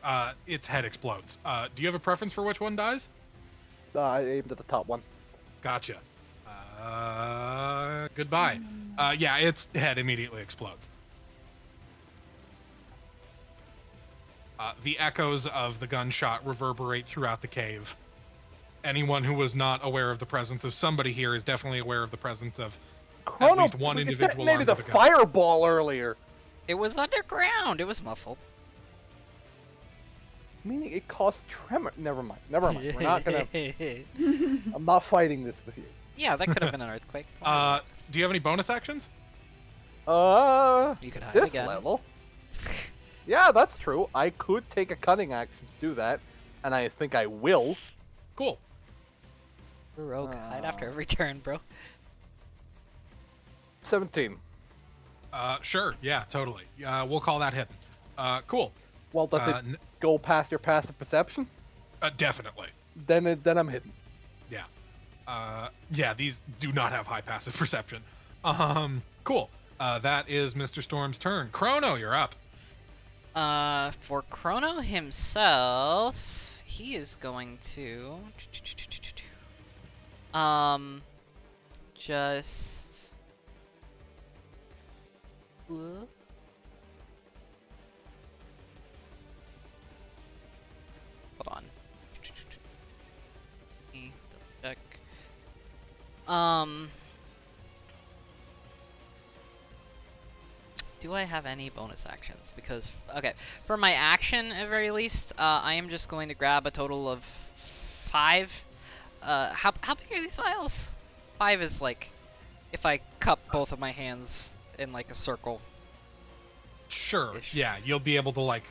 its head explodes. Do you have a preference for which one dies? I aimed at the top one. Gotcha. Goodbye. Yeah, its head immediately explodes. The echoes of the gunshot reverberate throughout the cave. Anyone who was not aware of the presence of somebody here is definitely aware of the presence of Chrono, least one it individual detonated armed a with a gun. fireball earlier. It was underground. It was muffled. Meaning it caused tremor. Never mind. Never mind. We're not gonna. I'm not fighting this with you. Yeah, that could have been an earthquake. Don't worry about Do you have any bonus actions? it. You could hide This again. level. Yeah, that's true. I could take a cunning action to do that, and I think I will. Cool. Rogue hide after every turn, bro. 17. Sure. Yeah, totally. We'll call that hidden. Cool. Well, does it N- go past your passive perception? Definitely. Then I'm hidden. Yeah. Yeah, these do not have high passive perception. Cool. That is Mr. Storm's turn. Chrono, you're up. For Chrono himself, he is going to just hold on. Let me double check. Do I have any bonus actions? Because, okay, for my action at very least, I am just going to grab a total of 5. How big are these vials? 5 is like, if I cup both of my hands in like a circle. Sure. Ish. Yeah, you'll be able to like,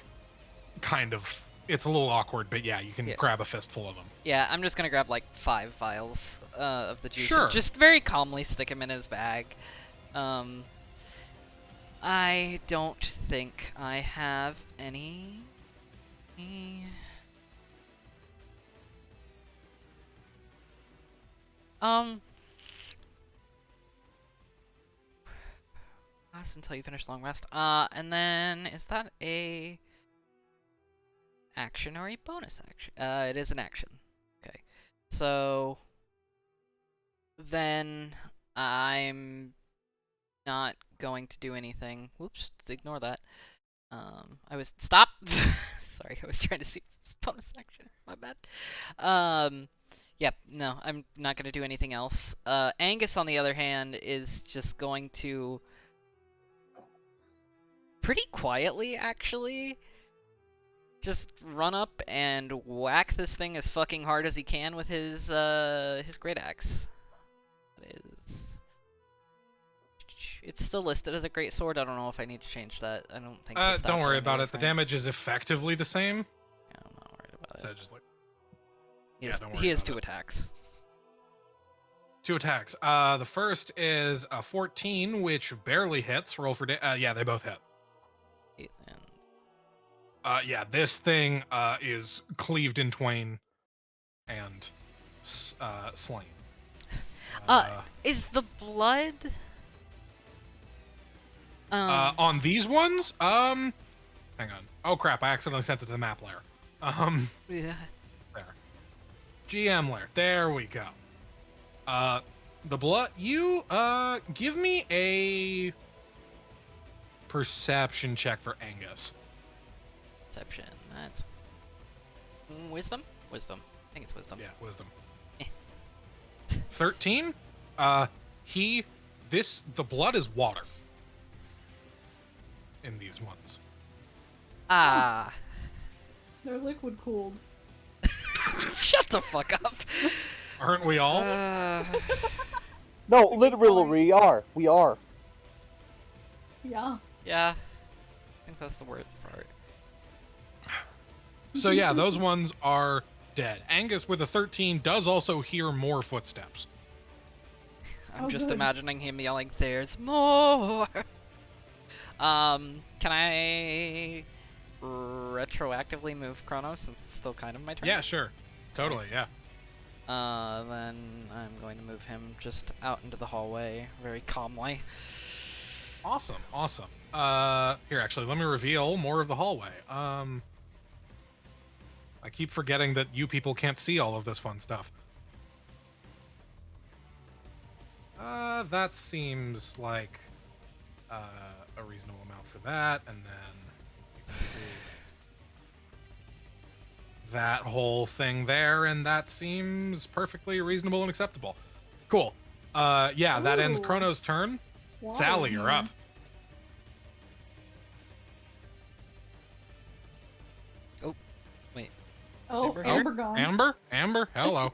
kind of. It's a little awkward, but yeah, you can Yeah. grab a fistful of them. Yeah, I'm just gonna grab like 5 vials of the juice. Sure. And just very calmly stick him in his bag. I don't think I have any. Last until you finish long rest. And then is that a action or a bonus action? It is an action. Okay. So then I'm not going to do anything. Whoops, ignore that. I was stop. Sorry, I was trying to see if it was bonus action. My bad. Yep, no, I'm not gonna do anything else. Angus, on the other hand, is just going to pretty quietly, actually, just run up and whack this thing as fucking hard as he can with his great axe. That is. It's still listed as a great sword. I don't know if I need to change that. I don't think. The stats Don't are worry any about it. The different. damage is effectively the same. Yeah, I'm not worried about So it. just like He yeah, has, don't he worry has about 2 it. attacks. 2 attacks. The first is a 14, which barely hits. Roll for yeah, they both hit. 8 and Yeah, this thing is cleaved in twain and slain. Is the blood On these ones, hang on. Oh crap! I accidentally sent it to the map layer. Yeah. There. GM layer. There we go. The blood. You give me a perception check for Angus. Perception. That's wisdom. Wisdom. I think it's wisdom. Yeah, wisdom. Eh. 13. The blood is water. In these ones. Ah. They're liquid cooled. Shut the fuck up. Aren't we all? No, literally, we are. We are. Yeah. Yeah. I think that's the word part. So yeah, those ones are dead. Angus with a 13 does also hear more footsteps. I'm Oh, just good. imagining him yelling, "There's more." Can I retroactively move Chronos since it's still kind of my turn? Yeah, sure. Totally, yeah. Then I'm going to move him just out into the hallway very calmly. Awesome, awesome. Here, actually, let me reveal more of the hallway. I keep forgetting that you people can't see all of this fun stuff. That seems like a reasonable amount for that, and then you can see that whole thing there, and that seems perfectly reasonable and acceptable. Cool. Yeah, that ends Ooh. Chrono's turn. Why? Sally, you're up. Oh, Amber Amber, here? gone. Amber, hello.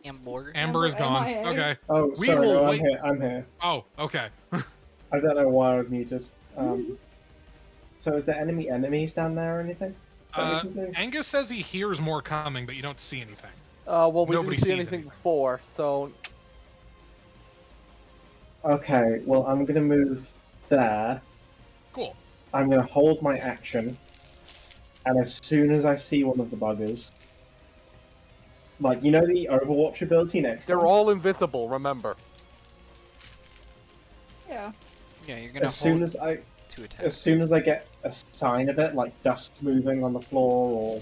Amber. Amber is gone. MIA. Okay. Oh, We sorry, will no, wait- I'm here. I'm here. Oh, okay. I don't know why I was muted. So is there enemies down there or anything? that we can see? Angus says he hears more coming, but you don't see anything. Well, we Nobody didn't see sees anything anything. before, so Okay, well, I'm gonna move there. Cool. I'm gonna hold my action, and as soon as I see one of the buggers, like, you know the Overwatch ability next they're one? all invisible. Remember. Yeah. Yeah, you're gonna As soon hold as I to attack. as soon as I get a sign of it, like dust moving on the floor or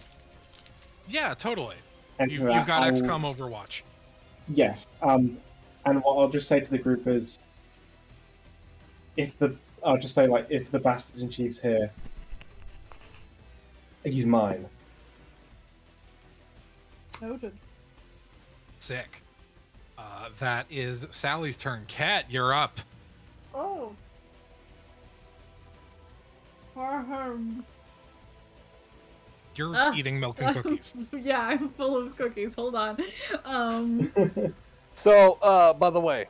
Yeah, totally. anything You've like got that, I will- XCOM Overwatch. Yes. And what I'll just say to the group is, I'll just say, like, if the Bastards and Chiefs here, he's mine. Noted. Sick. That is Sally's turn. Cat, you're up. Oh. Ahem. You're eating milk and cookies. Yeah, I'm full of cookies. Hold on. So, by the way,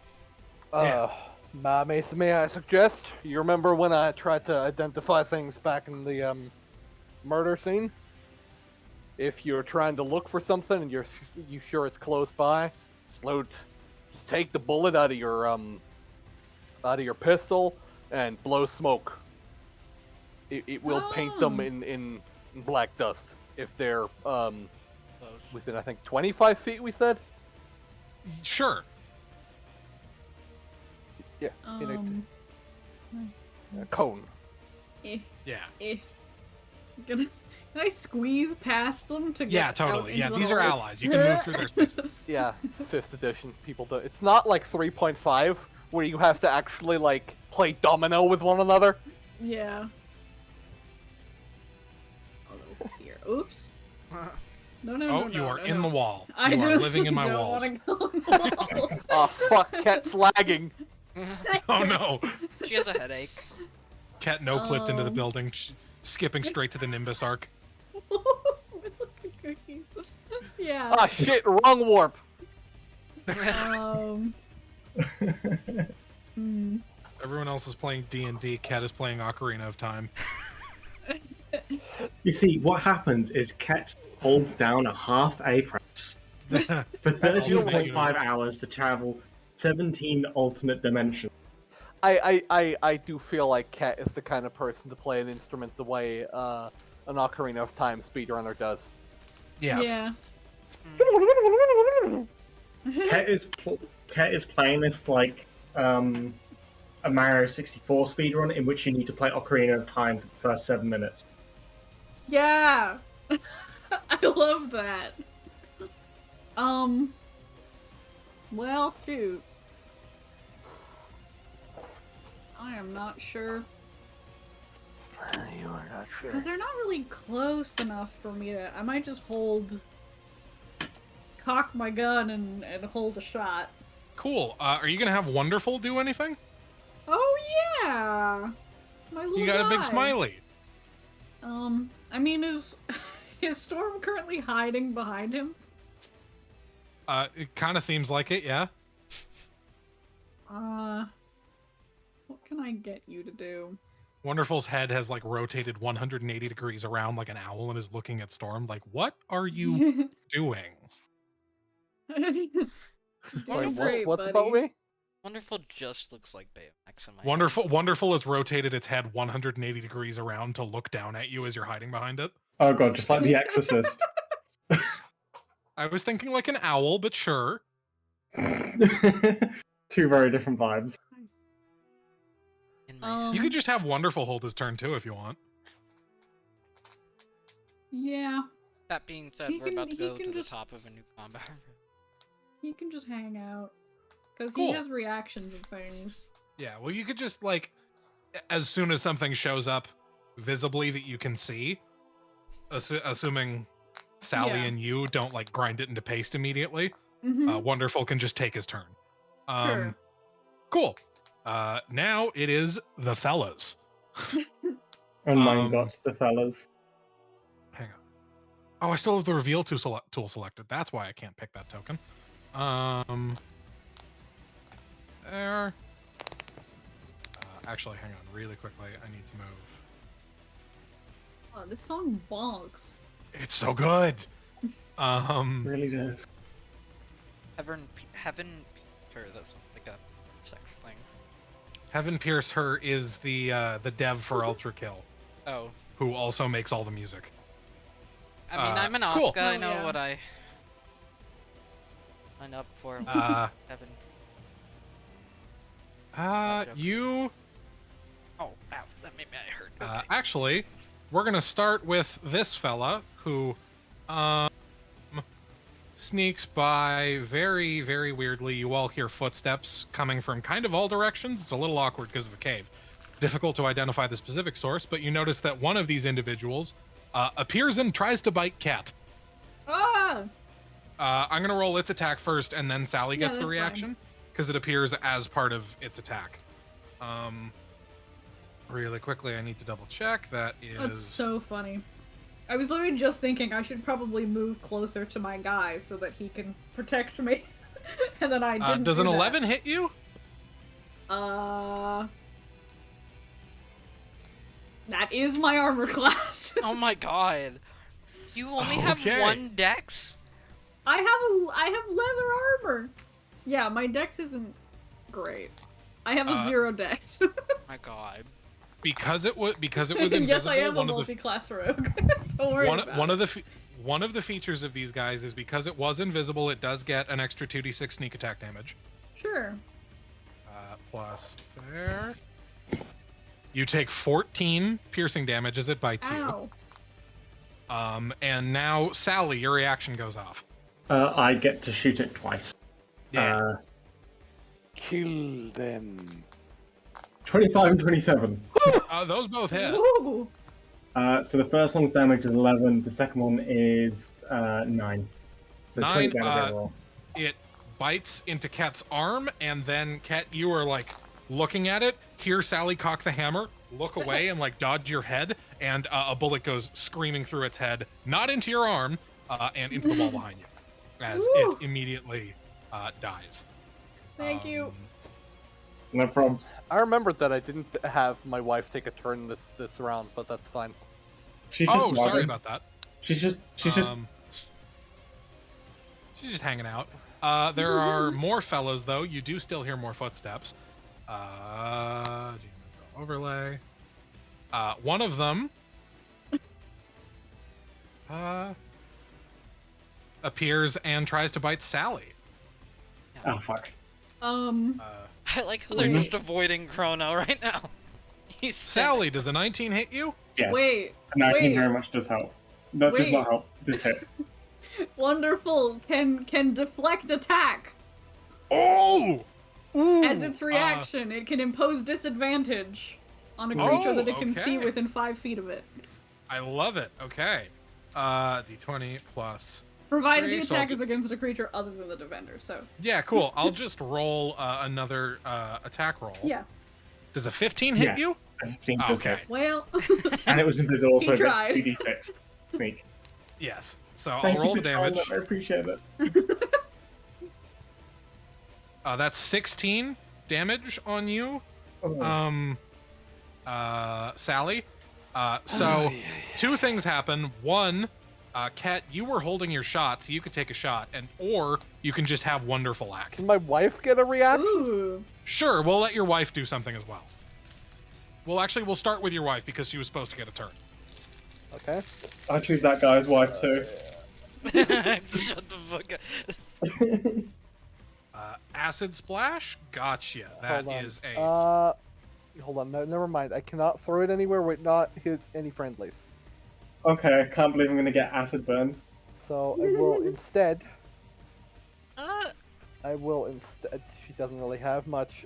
Yeah. may I suggest? You remember when I tried to identify things back in the murder scene? If you're trying to look for something and you sure it's close by, just take the bullet out of your pistol and blow smoke. It will paint them Oh. in black dust if they're Close. within, I think, 25 feet. We said. Sure. Yeah, in Um, a cone. if, Yeah. can I squeeze past them to get Yeah, out totally. into Yeah, the these are hallway? allies. You can move through their spaces. Yeah, it's 5th edition. People do. It's not like 3.5 where you have to actually like play domino with one another. Yeah. I'll go over here. Oops. No, no, Oh, no, you no, are no, in no. the wall. I You are really living in my don't walls. wanna go in the walls. Oh fuck, Cat's lagging. Oh no. She has a headache. Cat no clipped into the Um. building, skipping straight to the Nimbus arc. Cookies. Yeah. Ah shit, wrong warp. Hmm. Everyone else is playing D&D. Cat is playing Ocarina of Time. You see, what happens is Ket holds down a half A press for 13.5 hours to travel 17 alternate dimensions. I do feel like Cat is the kind of person to play an instrument the way an Ocarina of Time speedrunner does. Yes. Yeah. Ket is playing this like a Mario 64 speedrun in which you need to play Ocarina of Time for the first 7 minutes. Yeah! I love that. Well, shoot. I am not sure. You are not sure. Because they're not really close enough for me to... I might just cock my gun and hold a shot. Cool. Are you gonna have Wonderful do anything? Oh, yeah! My little You got a big guy. smiley. I mean, is Storm currently hiding behind him? It kind of seems like it, yeah. What can I get you to do? Wonderful's head has like rotated 180 degrees around like an owl and is looking at Storm like, what are you doing? Wait, Great, what's about buddy. me? Wonderful just looks like Baymax in my head. Wonderful has rotated its head 180 degrees around to look down at you as you're hiding behind it. Oh god, just like The Exorcist. I was thinking like an owl, but sure. Two very different vibes. In my You could just have Wonderful hold his turn too if you want. Yeah, That being said, He we're about to can- he go can to the just- top of a new combat. he can just hang out. Because Cool. he has reactions and things. Yeah, well, you could just like, as soon as something shows up visibly that you can see, assuming Sally Yeah. and you don't like grind it into paste immediately, Mm-hmm. Wonderful can just take his turn. Sure. Cool. Now it is the fellas. Oh my Um, gosh, the fellas. Hang on. Oh, I still have the reveal tool selected. That's why I can't pick that token. There. Actually, hang on really quickly. I need to move. Oh, this song bonks. It's so good. It really does. Heaven Peter, that sounds like a sex thing. Heaven Pierce Her is the dev for Ultra Kill, Oh, who also makes all the music. I mean, I'm an cool. Oscar. I Oh, know yeah. what I line up for. Heaven. You Oh, ow, that made me hurt. Okay. actually, we're gonna start with this fella who sneaks by very, very weirdly. You all hear footsteps coming from kind of all directions. It's a little awkward because of the cave. Difficult to identify the specific source, but you notice that one of these individuals appears and tries to bite Cat. Ah! I'm gonna roll its attack first, and then Sally Yeah, gets the that's fine. reaction because it appears as part of its attack. Really quickly, I need to double check. That is That's so funny. I was literally just thinking I should probably move closer to my guy so that he can protect me. And then I didn't does do an that. 11 hit you? That is my armor class. Oh my god. You only have Okay. one dex? I have leather armor. Yeah, my dex isn't great. I have a 0 dex. My god. Because it was invisible. Yes, I am a one of the multi-class rogue. Don't worry about one it. of the one of the features of these guys is because it was invisible, it does get an extra 2d6 sneak attack damage. Sure. Plus there. You take 14 piercing damage as it bites Ow. you. And now Sally, your reaction goes off. I get to shoot it twice. Kill them. 25 and 27. Those both hit. Ooh. So the first one's damage is 11, the second one is 9. So 9, 20 damage overall. It bites into Ket's arm, and then Ket, you are like looking at it, hear Sally cock the hammer, look away and like dodge your head, and a bullet goes screaming through its head, not into your arm, and into the wall behind you, as Woo. it immediately dies. Thank you. No problems. I remembered that I didn't have my wife take a turn this round, but that's fine. She's just Oh, sorry vibing. about that. She's just She's just hanging out. There are more fellows, though. You do still hear more footsteps. Overlay. One of them appears and tries to bite Sally. oh fuck. I like how they're Wait. just avoiding Chrono right now. He's Sally, does a 19 hit you? Yes. Wait, A 19 wait. very much does help. That does Wait. not help. This hit. Wonderful can deflect attack. Oh! Ooh, As its reaction, it can impose disadvantage on a creature that it can see okay. within 5 feet of it. I love it. Okay. D20 plus. Provided Three, the so I'll attack is against a creature other than the defender, so. Yeah, cool. I'll just roll another attack roll. Yeah. Does a 15 hit Yeah. you? 15 does Okay. hit. Well. And it was invisible, so He it's tried. 2d6. Sneak. Yes. So Thank I'll roll you the for trying damage. that, I appreciate it. That's 16 damage on you, Oh. Sally. So two things happen. One, Kat, you were holding your shot, so you could take a shot, or you can just have wonderful act. Can my wife get a reaction? Ooh. Sure, we'll let your wife do something as well. We'll start with your wife because she was supposed to get a turn. Okay. I choose that guy's wife too. Shut the fuck up. Acid splash, gotcha. That Hold on. is a Hold on. No, never mind. I cannot throw it anywhere where it not hit any friendlies. Okay, I can't believe I'm gonna get acid burns. So I will instead. Uh, She doesn't really have much.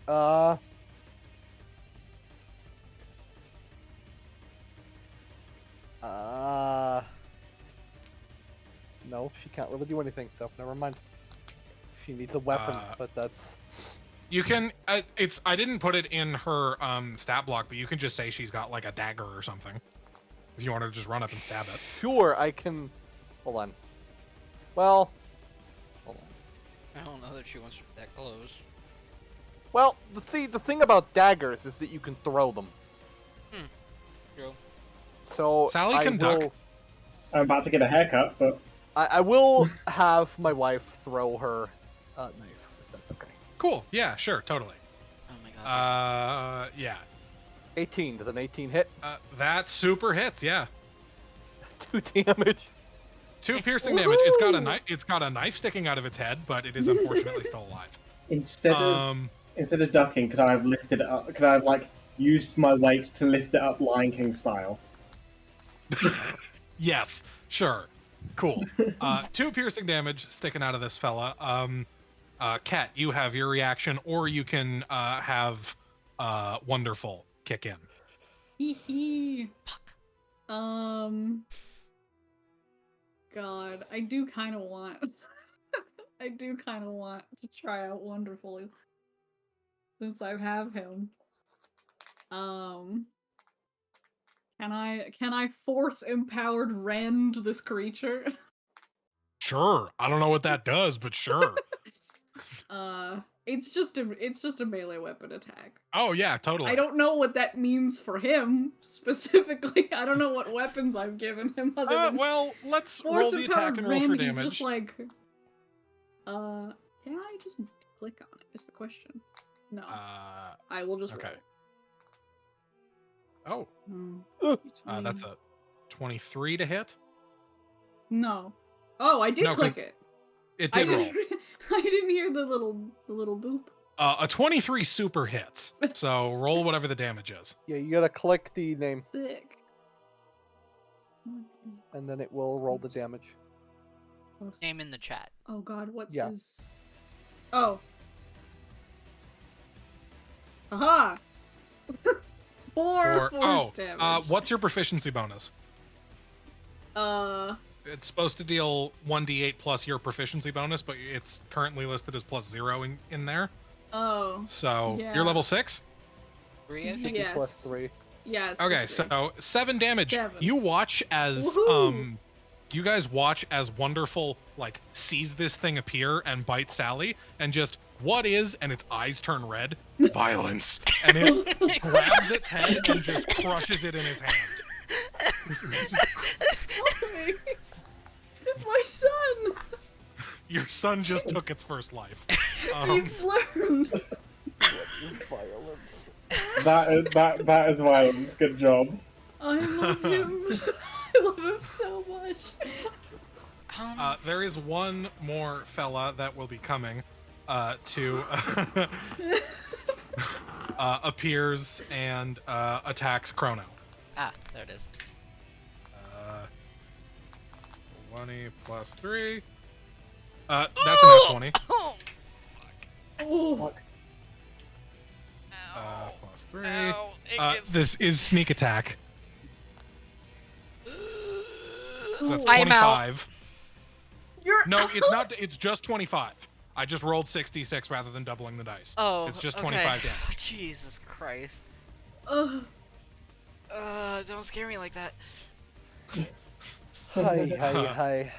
No, she can't really do anything. So never mind. She needs a weapon, but that's. You can. I didn't put it in her stat block, but you can just say she's got like a dagger or something. If you want to just run up and stab it. Sure, I can. Hold on. Well. Hold on. I don't know that she wants to be that close. Well, the thing about daggers is that you can throw them. True. So Sally I can will, duck. I'm about to get a haircut, but I will have my wife throw her knife, if that's okay. Cool. Yeah. Sure. Totally. Oh my god. Yeah. 18. Does an 18 hit? That super hits. Yeah. 2 damage. 2 piercing damage. It's got a knife. It's got a knife sticking out of its head, but it is unfortunately still alive. instead of ducking, could I have lifted it up? Could I have like used my weight to lift it up, Lion King style? Yes. Sure. Cool. 2 piercing damage sticking out of this fella. Kat, you have your reaction, or you can have Wonderful kick in. Hee hee. God, I do kind of want. I do kind of want to try out Wonderful since I have him. Can I force empowered rend this creature? Sure. I don't know what that does, but sure. It's just a melee weapon attack. Oh yeah, totally. I don't know what that means for him specifically. I don't know what weapons I've given him other than Well, let's force roll the attack empowered and roll for rend. He's damage. just like, can I just click on it? Is the question. No, I will just okay. roll. Oh, Hmm. that's a 23 to hit. No. Oh, I did No, 'cause click it. It did roll. I didn't hear the little boop. A 23 super hits. So roll whatever the damage is. Yeah, you gotta click the name, Sick. and then it will roll the damage. Name in the chat. Oh God, what's Yeah. his? Oh. Aha! Four force damage. What's your proficiency bonus? Uh, It's supposed to deal 1d8 plus your proficiency bonus, but it's currently listed as +0 in there. oh, So Yeah. you're level 6? 3, I think. Yes. Plus 3. yes. Okay, that's right. so 7 damage. 7. You watch as Woohoo! you guys watch as Wonderful like sees this thing appear and bites Sally and just what is, and its eyes turn red, violence, and it grabs its head and just crushes it in his hand. My son! Your son just took its first life. He's learned! That is violence. Good job. I love him. I love him so much. There is one more fella that will be coming. to appears and attacks Chrono. Ah, there it is. 20 plus 3. That's a nat 20. Oh, Oh, ow. Plus 3. Ow, it gets- This is sneak attack. So that's I'm out. 25. you're No, it's not. It's just 25. I just rolled 66 rather than doubling the dice. Oh, It's just okay. 25 damage. Jesus Christ. Ugh. Don't scare me like that. Hi.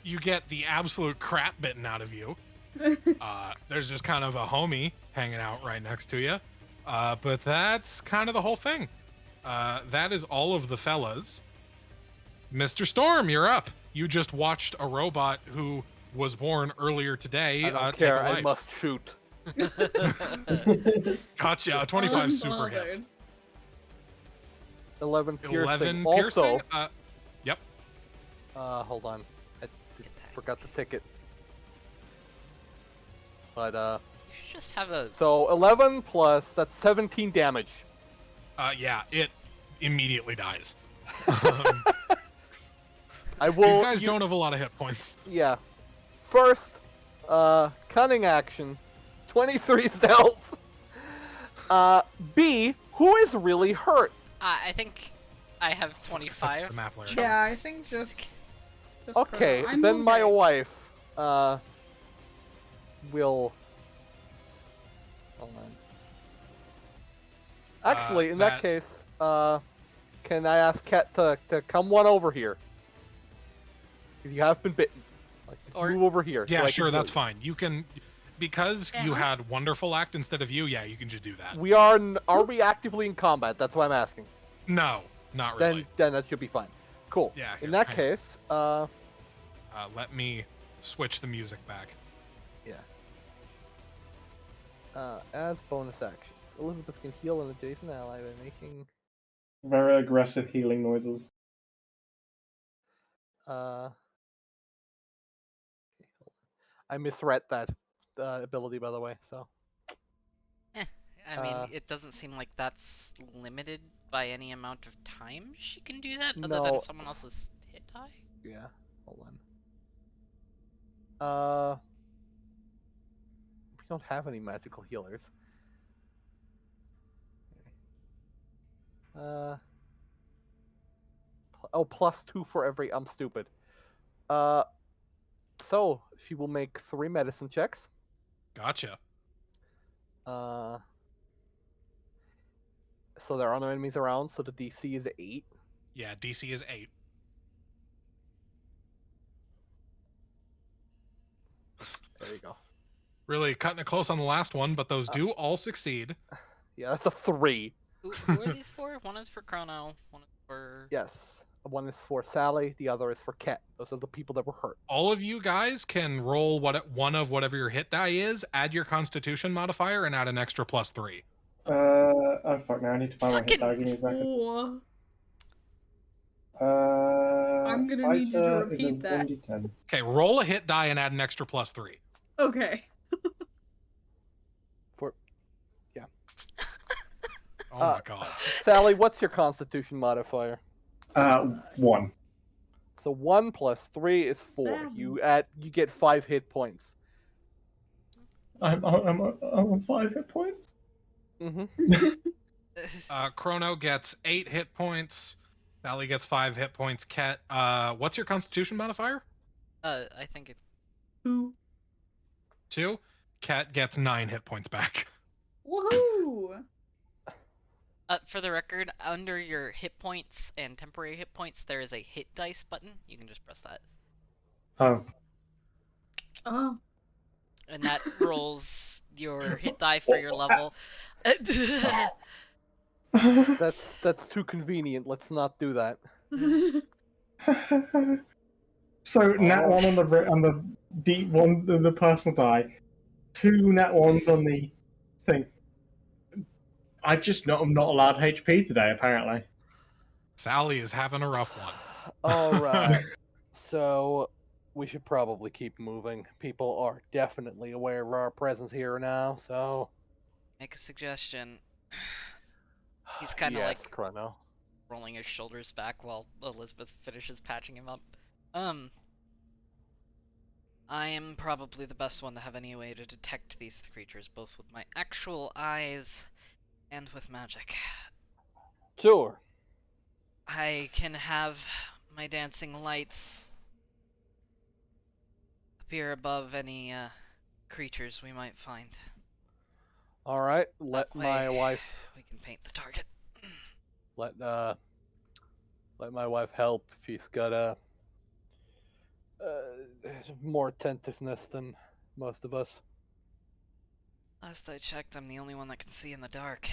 You get the absolute crap bitten out of you. There's just kind of a homie hanging out right next to you. But that's kind of the whole thing. That is all of the fellas. Mr. Storm, you're up. You just watched a robot who was born earlier today I don't take care. a I life. must shoot. Gotcha. 25 super hits. Unbothered. 11 piercing. 11 Also, piercing. Yep. hold on. I Get that. forgot the ticket. But You should just have a. so 11 plus that's 17 damage. Yeah, it immediately dies. Um, I will. these guys don't have a lot of hit points. Yeah. First, cunning action, 23 stealth. B, who is really hurt? I think I have Such 25. the map layer. Yeah, I think just Okay, I'm then my okay. wife, will. Hold on. Actually, in that case, can I ask Cat to come one over here? 'Cause you have been bitten. Like, just Or- move over here. so I Yeah, can sure, heal that's you. fine. You can, because you Yeah. had Wonderful Act instead of you. Yeah, you can just do that. We are. Are we actively in combat? That's why I'm asking. No, not really. Then that should be fine. Cool. Yeah, here, In that hang on. case, Let me switch the music back. as bonus actions, Elizabeth can heal an adjacent ally by making. Very aggressive healing noises. Okay, hold on. I misread that ability, by the way. So I mean, Uh, it doesn't seem like that's limited by any amount of time she can do that, other than No. if someone else's hit die. yeah, hold on. We don't have any magical healers. Oh, +2 for every. I'm stupid. So she will make 3 medicine checks. Gotcha. So there are no enemies around, so the DC is 8. Yeah, DC is 8. There you go. Really cutting it close on the last one, but those do all succeed. Yeah, that's a 3. Who are these for? One is for Chrono, one is for. Yes. One is for Sally, the other is for Ket. Those are the people that were hurt. All of you guys can roll one of whatever your hit die is, add your Constitution modifier, and add an extra +3. Oh fuck! Now I need to find my hit die. Give me a second. Oh, I'm I'm gonna need you to repeat that. 1d10. Okay, roll a hit die and add an extra +3. okay. Oh my god. Sally, what's your Constitution modifier? 1. So 1 plus 3 is 4. Sally. You get 5 hit points. I'm on 5 hit points. Mm-hmm. Chrono gets 8 hit points. Sally gets 5 hit points. Ket, what's your Constitution modifier? I think it. Who? 2. Ket gets 9 hit points back. Woohoo! For the record, under your hit points and temporary hit points, there is a hit dice button. You can just press that, Oh. Oh. and that rolls your hit die for your level. That's too convenient. Let's not do that. So nat 1 on the deep one, the personal die. 2 nat 1s on the thing. I'm not allowed HP today, apparently. Sally is having a rough one. All right. So we should probably keep moving. People are definitely aware of our presence here now, so. Make a suggestion. He's kind of yes, like Chrono. rolling his shoulders back while Elizabeth finishes patching him up. I am probably the best one to have any way to detect these creatures, both with my actual eyes and with magic. Sure. I can have my dancing lights appear above any creatures we might find. All right. Let That my way, wife we can paint the target. let my wife help. She's got more attentiveness than most of us. Last I checked, I'm the only one that can see in the dark.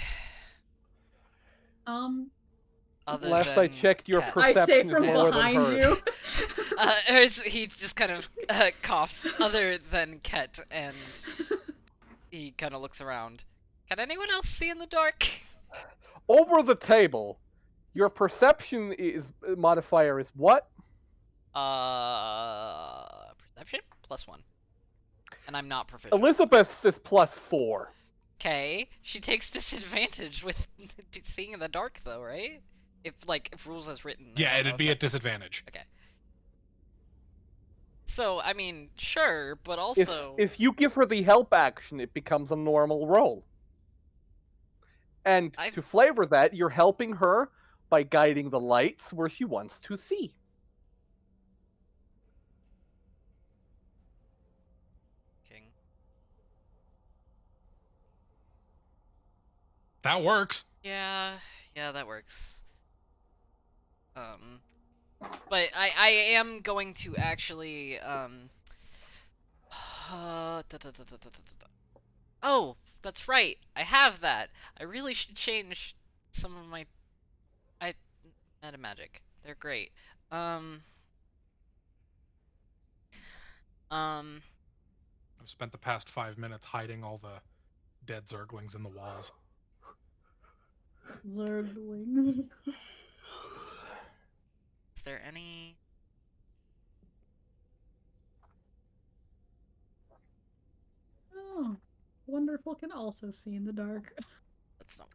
Other Last than I checked, your Cat. perception I say is from more than behind hers. you. He just kind of coughs. Other than Ket, and he kind of looks around. Can anyone else see in the dark? Over the table, your perception modifier is what? Perception +1, and I'm not proficient. Elizabeth's is +4. Okay, she takes disadvantage with seeing in the dark, though, right? If rules as written. I Yeah, don't know it'd if be at that's- disadvantage. Okay. So I mean, sure, but also If you give her the help action, it becomes a normal roll. And to flavor that, you're helping her by guiding the lights where she wants to see. King. That works. Yeah, that works. But I am going to actually Oh, that's right. I have that. I really should change some of my meta magic. They're great. I've spent the past 5 minutes hiding all the dead zerglings in the walls. Zerglings. Is there any? Oh, Wonderful can also see in the dark. That's not.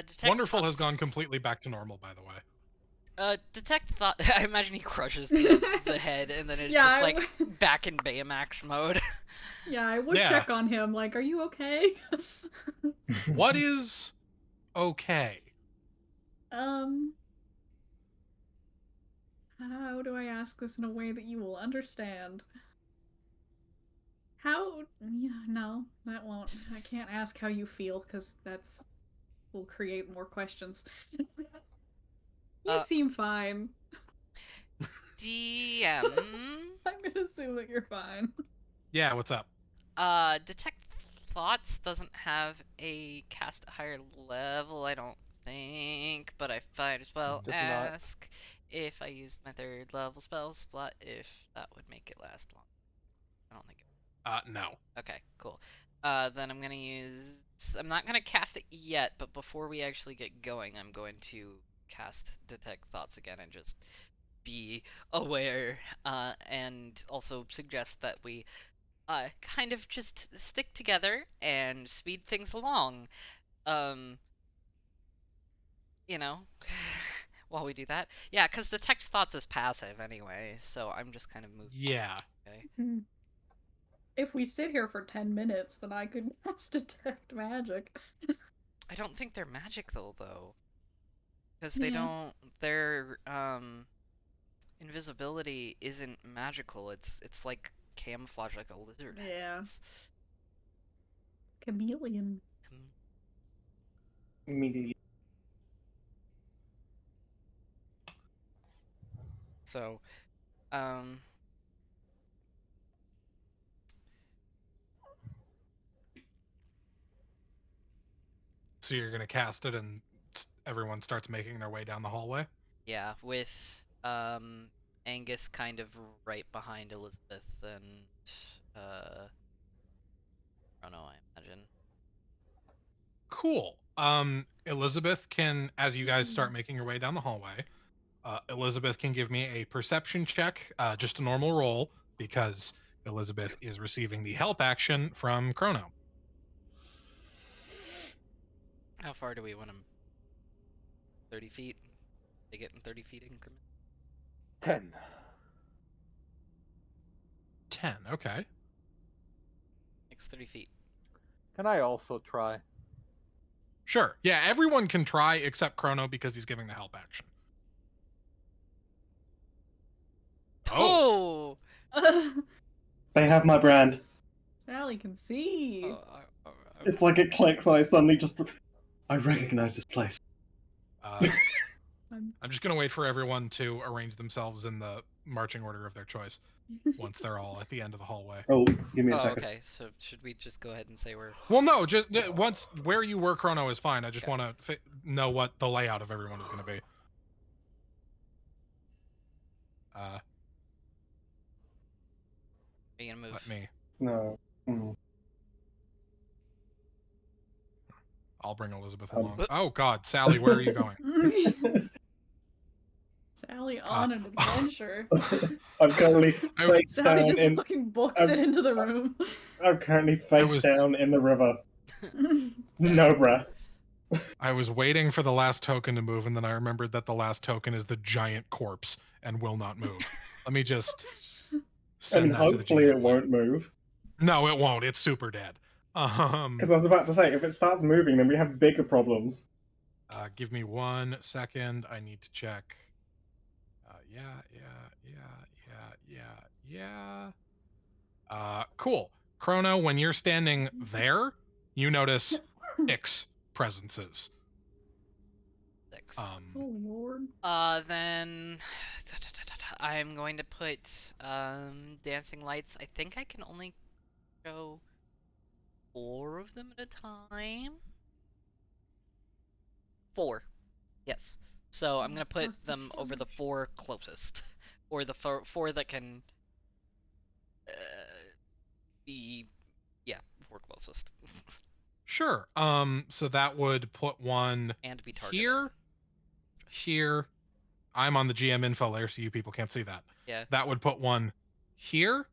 Detect Wonderful has thoughts. gone completely back to normal, by the way. Detect thought. I imagine he crushes the head, and then it's Yeah, just I like back in Baymax mode. Yeah, I would Yeah. check on him. Like, are you okay? What is okay? How do I ask this in a way that you will understand? How? Yeah, no, that won't. I can't ask how you feel because that's will create more questions. You seem fine. DM. I'm gonna assume that you're fine. Yeah, what's up? Detect thoughts doesn't have a cast at higher level, I don't think, but I might as well Does not. ask if I used my 3rd level spell slot, if that would make it last long. I don't think it No. Okay, cool. Then I'm gonna use... I'm not gonna cast it yet, but before we actually get going, I'm going to cast Detect Thoughts again and just be aware, and also suggest that we kind of just stick together and speed things along. You know, while we do that. Yeah, because Detect Thoughts is passive anyway, so I'm just kind of moving. Yeah. Okay. If we sit here for 10 minutes, then I could cast Detect Magic. I don't think they're magic though. Because they Yeah. don't... Their, invisibility isn't magical. It's like camouflage, like a lizard. Yeah. has. Chameleon. Immediately. So, So you're gonna cast it, and everyone starts making their way down the hallway. yeah, with Angus kind of right behind Elizabeth and I don't know, I imagine. Cool. Elizabeth can, as you guys start making your way down the hallway, Elizabeth can give me a perception check, just a normal roll, because Elizabeth is receiving the help action from Chrono. How far do we want him? 30 feet? They get in 30 feet increment? 10. 10, okay. Makes 30 feet. Can I also try? Sure. Yeah, everyone can try except Chrono because he's giving the help action. Oh. They have my brand. Sally can see. It's like it clicks, and I suddenly just. I recognize this place. I'm just going to wait for everyone to arrange themselves in the marching order of their choice once they're all at the end of the hallway. Oh, give me a Oh, second. okay. So should we just go ahead and say we're... Well, no, just once where you were, Chrono, is fine. I just Okay. want to know what the layout of everyone is going to be. Are you gonna move? Let me. No. Mm. I'll bring Elizabeth Um, along. Oh God, Sally, where are you going? Sally on an adventure. I'm currently I- face Sally down just in. fucking books I'm- it into the room. I'm currently face was- down in the river. No breath. I was waiting for the last token to move, and then I remembered that the last token is the giant corpse and will not move. Let me just send And that to the hopefully GM. it won't move. No, it won't. It's super dead. Because I was about to say, if it starts moving, then we have bigger problems. Give me 1 second. I need to check. Cool. Chrono, when you're standing there, you notice 6 presences. 6. Oh lord. Then... I'm going to put, dancing lights. I think I can only show 4 of them at a time? 4. Yes. So I'm gonna put them over the 4 closest. Or the 4 that can... be... Yeah, 4 closest. Sure. So that would put one And be targeted. here. I'm on the GM info layer, so you people can't see that. Yeah. That would put one here,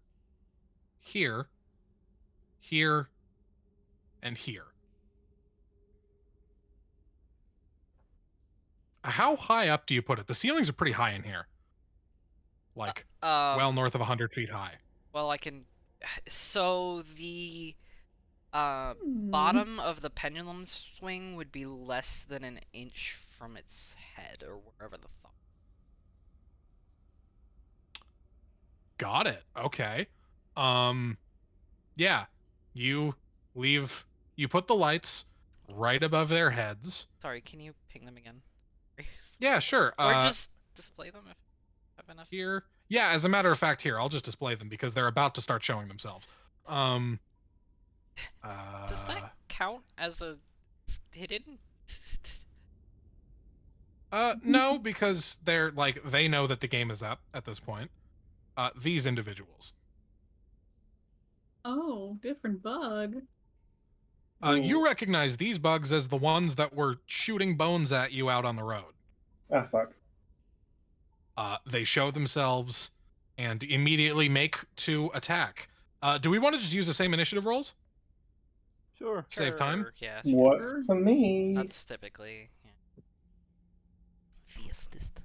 here, and here. How high up do you put it? The ceilings are pretty high in here. Like, well north of 100 feet high. Well, I can... So, the... Hmm. bottom of the pendulum swing would be less than an inch from its head, or wherever the fuck. Got it. Okay. Yeah. You put the lights right above their heads. Sorry, can you ping them again? Yeah, sure. Or just display them if I have enough. Here. Yeah, as a matter of fact, here, I'll just display them because they're about to start showing themselves. Does that count as a hidden? No, because they're like they know that the game is up at this point. These individuals. Oh, different bug. You recognize these bugs as the ones that were shooting bones at you out on the road. Ah, fuck. They show themselves and immediately make to attack. Do we want to just use the same initiative rolls? Sure. Save time? Sure, yeah. Works Sure. for me. That's typically... Yeah. Fastest.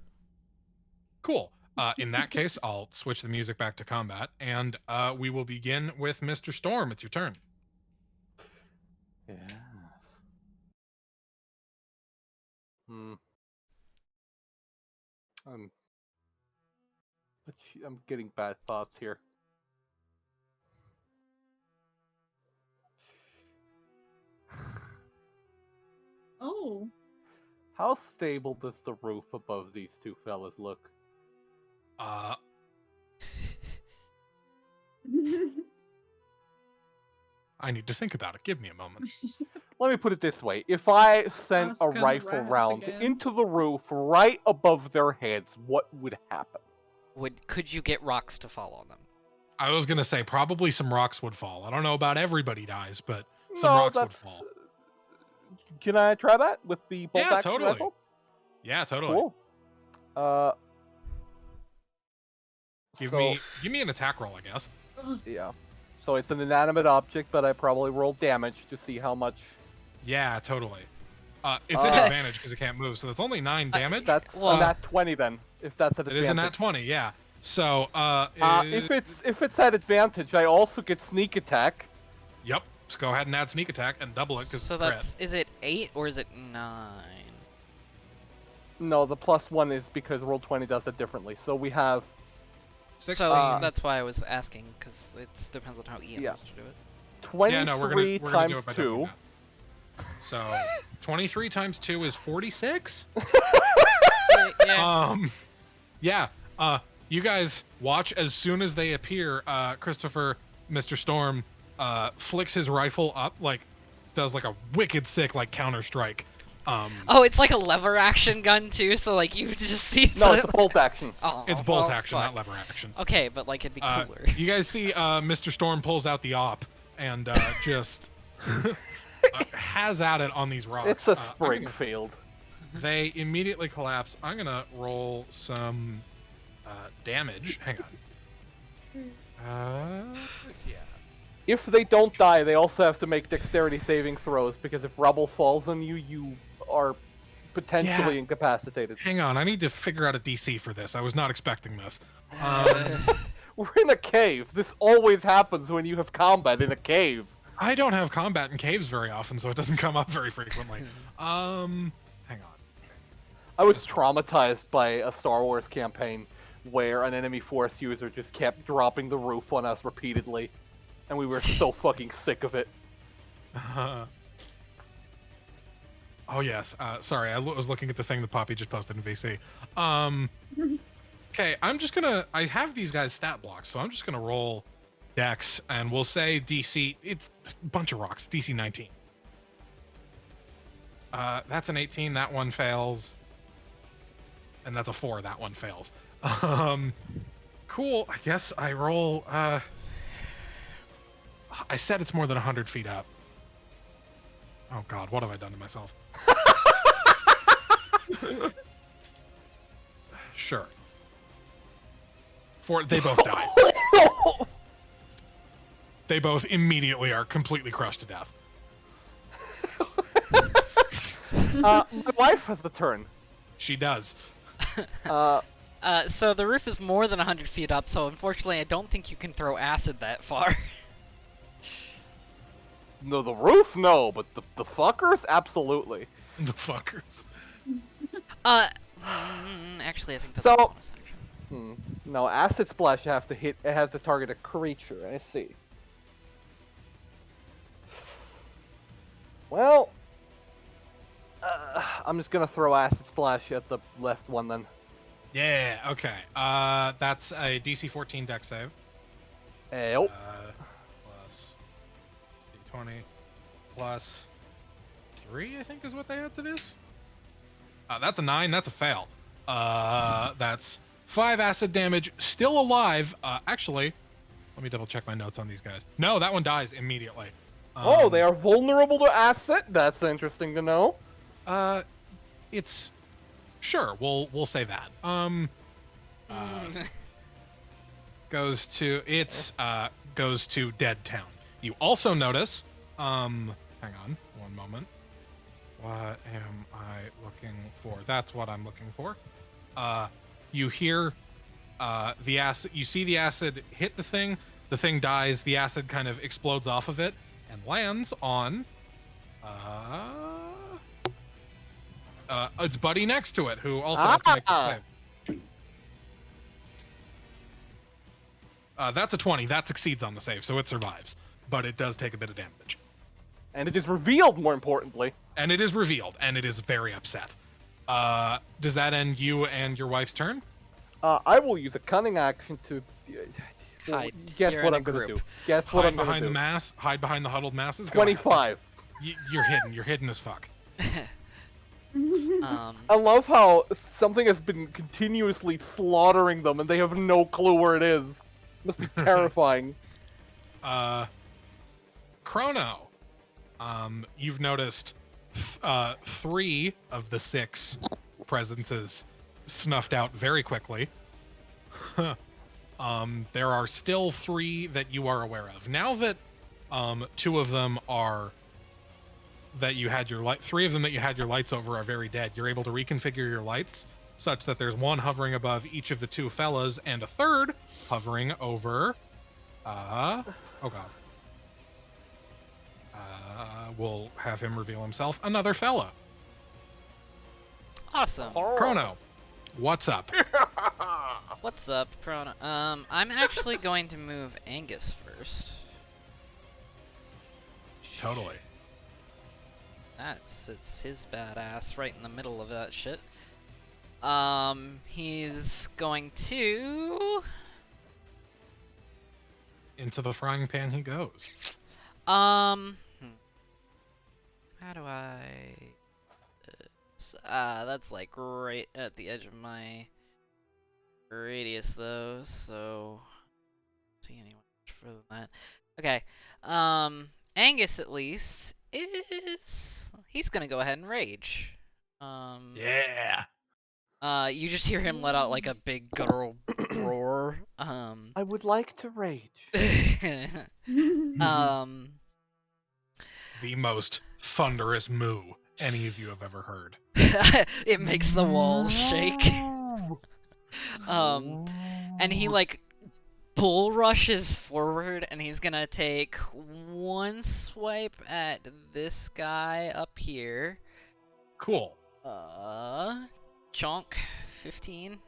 Cool. In that case, I'll switch the music back to combat, and we will begin with Mr. Storm. It's your turn. Yes. I'm getting bad thoughts here. Oh. How stable does the roof above these two fellas look? I need to think about it. Give me a moment. Let me put it this way. If I sent Ask a on rifle rats round again. into the roof right above their heads, what would happen? Could you get rocks to fall on them? I was gonna say probably some rocks would fall. I don't know about everybody dies, but some No, rocks would that's... fall. Can I try that with the bolt Yeah, action totally. rifle? Yeah, totally. Cool. Give so, me an attack roll, I guess. Yeah. So it's an inanimate object, but I probably roll damage to see how much. Yeah, totally. It's an advantage because it can't move, so that's only 9 damage. That's Well- a nat 20 then, if that's an It advantage. is a nat 20, yeah. So, If it's at advantage, I also get sneak attack. Yep. Just go ahead and add sneak attack and double it because So it's crit. that's is it 8 or is it 9? No, the +1 is because Roll20 does it differently. So we have 16. So that's why I was asking because it depends on how Ian Yeah. wants to do it. 23 yeah, no, we're gonna do times it by 2. doubling that. So, 23 times 2 is 46? Yeah. Yeah. You guys watch as soon as they appear. Christopher, Mr. Storm, flicks his rifle up, like does like a wicked sick like counter strike. Oh, it's like a lever action gun too, so like you just see. No, the... it's a bolt action. Oh, It's bolt well, action, fuck. not lever action. Okay, but like it'd be cooler. You guys see Mr. Storm pulls out the op and just has at it on these rocks. It's a I'm gonna- Springfield. They immediately collapse. I'm gonna roll some damage. Hang on. Yeah. If they don't die, they also have to make dexterity saving throws because if rubble falls on you, you are potentially Yeah. incapacitated. Hang on. I need to figure out a DC for this. I was not expecting this. We're in a cave. This always happens when you have combat in a cave. I don't have combat in caves very often, so it doesn't come up very frequently. Hang on. I was traumatized by a Star Wars campaign where an enemy Force user just kept dropping the roof on us repeatedly, and we were so fucking sick of it. Oh yes. Sorry, I was looking at the thing that Poppy just posted in VC. Okay, I'm just gonna. I have these guys stat blocks, so I'm just gonna roll Dex, and we'll say DC. It's a bunch of rocks. DC 19. That's an 18. That one fails. And that's a 4. That one fails. Cool. I guess I roll. I said it's more than 100 feet up. Oh God, what have I done to myself? Sure. They both die. They both immediately are completely crushed to death. My wife has the turn. She does. So the roof is more than 100 feet up, so unfortunately I don't think you can throw acid that far. No, the roof, no, but the fuckers, absolutely. The fuckers. Actually I think that's So- a bonus action. No, acid splash have to hit. It has to target a creature. I see. Well, I'm just gonna throw acid splash at the left one then. Yeah. Okay. That's a DC 14 Dex save. Yep. Plus D20 plus 3, I think is what they add to this. That's a 9. That's a fail. That's 5 acid damage. Still alive. Actually, let me double check my notes on these guys. No, that one dies immediately. Oh, they are vulnerable to acid. That's interesting to know. It's sure. We'll say that. Goes to Dead Town. You also notice. Hang on, one moment. What am I looking for? That's what I'm looking for. You hear the acid. You see the acid hit the thing. The thing dies. The acid kind of explodes off of it and lands on. Its buddy next to it, who also has to make the save. That's a 20. That succeeds on the save, so it survives. But it does take a bit of damage. And it is revealed, more importantly. And it is revealed, and it is very upset. Does that end you and your wife's turn? I will use a cunning action to. Hide. Guess You're what in a I'm gonna group. do. Guess what Hide I'm gonna behind do. the mass. Hide behind the huddled masses. Go ahead. 25. You're hidden. You're hidden as fuck. I love how something has been continuously slaughtering them, and they have no clue where it is. Must be terrifying. Chrono. You've noticed 3 of the 6 presences snuffed out very quickly. There are still 3 that you are aware of. Now that 2 of them are that you had your light, 3 of them that you had your lights over are very dead. You're able to reconfigure your lights such that there's one hovering above each of the 2 fellas and a third hovering over. Oh god. We'll have him reveal himself. Another fella. Awesome. Chrono, what's up? What's up, Chrono? I'm actually going to move Angus first. Totally. It's his badass right in the middle of that shit. He's going to... Into the frying pan he goes. How do I... that's like right at the edge of my radius though, so... See anyone much further than that. Okay, Angus at least he's gonna go ahead and rage. Yeah. You just hear him let out like a big guttural roar. I would like to rage. The most thunderous moo any of you have ever heard. It makes the walls shake. And he like bull rushes forward, and he's gonna take one swipe at this guy up here. Cool. Chonk, 15.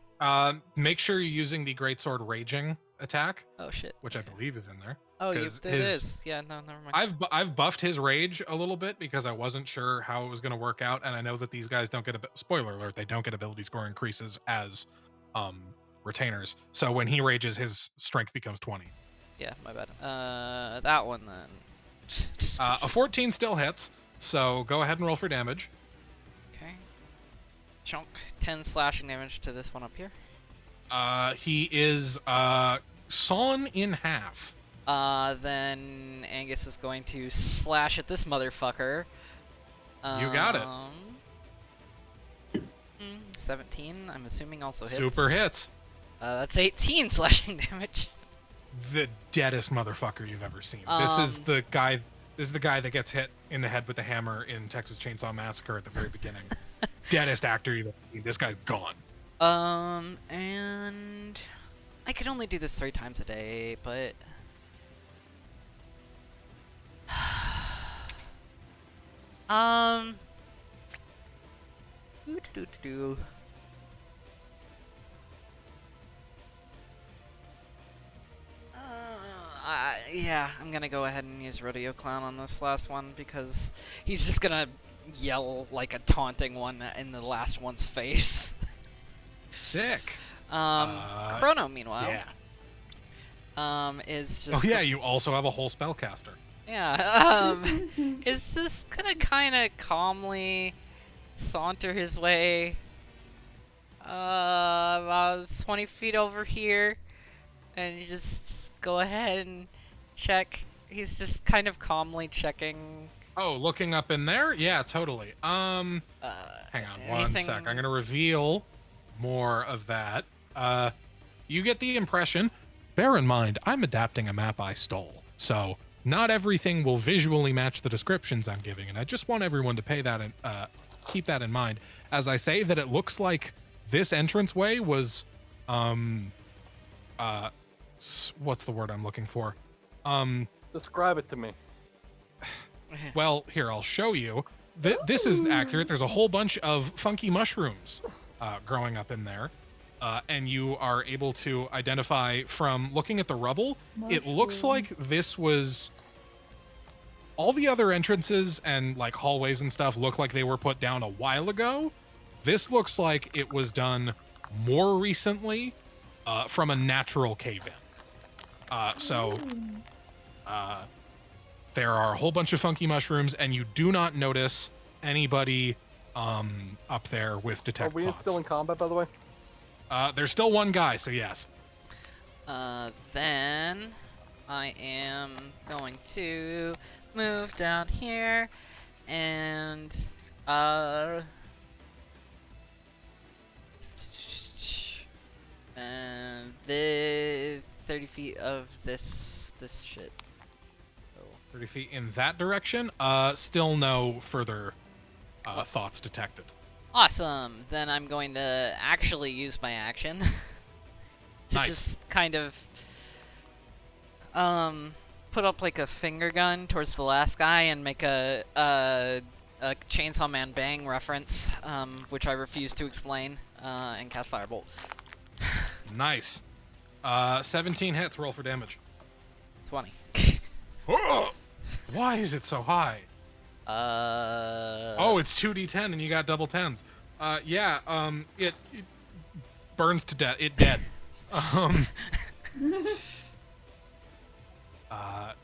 Make sure you're using the greatsword raging attack, Oh shit. which I believe is in there. Oh, it 'cause his- is. Yeah, no, never mind. I've buffed his rage a little bit because I wasn't sure how it was going to work out, and I know that these guys don't get spoiler alert, they don't get ability score increases as retainers. So when he rages, his strength becomes 20. Yeah, my bad. That one then. A 14 still hits, so go ahead and roll for damage. Okay. Chunk, 10 slashing damage to this one up here. He is sawn in half. Then Angus is going to slash at this motherfucker. You got it. 17, I'm assuming also hits. Super hits. That's 18 slashing damage. The deadest motherfucker you've ever seen. This is the guy. This is the guy that gets hit in the head with the hammer in Texas Chainsaw Massacre at the very beginning. Deadest actor you've ever seen. This guy's gone. And I could only do this 3 times a day, but doo-doo-doo-doo. Yeah, I'm gonna go ahead and use Rodeo Clown on this last one because he's just gonna yell like a taunting one in the last one's face. Sick. Chrono, meanwhile, is just Oh yeah, you also have a whole spellcaster. yeah, is just gonna kind of calmly saunter his way about 20 feet over here, and you just go ahead and check. He's just kind of calmly checking. Oh, looking up in there? Yeah, totally. Hang on one anything- sec. I'm gonna reveal more of that. You get the impression. Bear in mind, I'm adapting a map I stole, so not everything will visually match the descriptions I'm giving, and I just want everyone to pay that and keep that in mind as I say that it looks like this entranceway was, what's the word I'm looking for? Describe it to me. Well, here, I'll show you. This is accurate. There's a whole bunch of funky mushrooms growing up in there. And you are able to identify from looking at the rubble. It looks like this was... All the other entrances and like hallways and stuff look like they were put down a while ago. This looks like it was done more recently from a natural cave-in. There are a whole bunch of funky mushrooms, and you do not notice anybody up there with detect Are we thoughts. still in combat, by the way? There's still one guy, so yes. Then I am going to move down here and And the 30 feet of this shit. So, 30 feet in that direction. Still no further thoughts detected. awesome. Then I'm going to actually use my action to Nice. just kind of put up like a finger gun towards the last guy and make a Chainsaw Man Bang reference, which I refuse to explain, and cast Firebolt. Nice. 17 hits. Roll for damage. 20. Why is it so high? Oh, it's 2d10 and you got double tens. Yeah. It burns to death. It dead.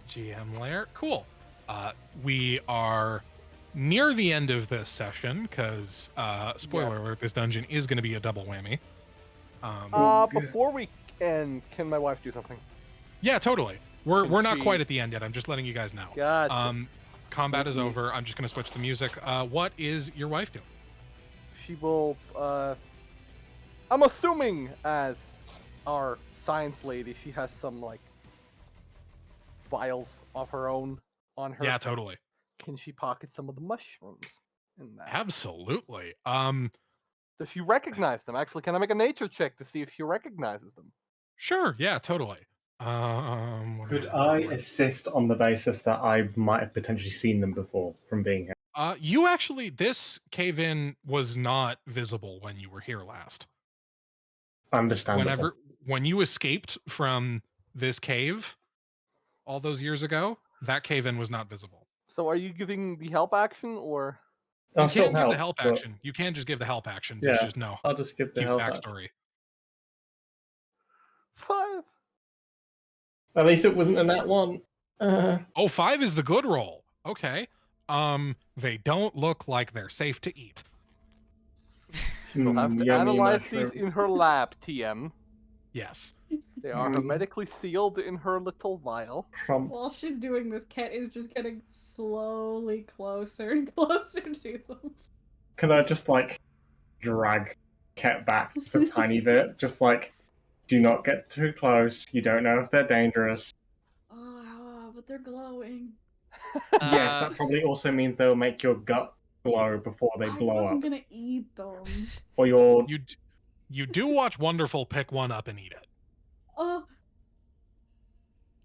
GM layer. Cool. We are near the end of this session because spoiler alert, this dungeon is going to be a double whammy. Before we end, can my wife do something? Yeah, totally. We're not she- quite at the end yet. I'm just letting you guys know. Gotcha. Combat is over. I'm just going to switch the music. What is your wife doing? She will, I'm assuming as our science lady, she has some, like, vials of her own on her. Yeah, totally. Can she pocket some of the mushrooms in that? Absolutely. Does she recognize them? Actually, can I make a nature check to see if she recognizes them? Sure. Yeah, totally. What Could am I looking for? assist on the basis that I might have potentially seen them before from being here? You actually, this cave-in was not visible when you were here last. Understandable. When you escaped from this cave all those years ago, that cave-in was not visible. So are you giving the help action, or? I'll You still can't give the help but action. You can just give the help action. There's Yeah. just no I'll just give the cute help action. backstory. 5. At least it wasn't in that one. Oh, 5 is the good roll. Okay. They don't look like they're safe to eat. We'll have to yummy analyze mushroom. these in her lab, TM. Yes. They are hermetically sealed in her little vial. From While she's doing this, Ket is just getting slowly closer and closer to them. Can I just like drag Ket back just a tiny bit? Just like, do not get too close. You don't know if they're dangerous. Oh, but they're glowing. Yes, Uh, that probably also means they'll make your gut glow before they I blow wasn't up. gonna eat them. Or your You do watch Wonderful pick one up and eat it.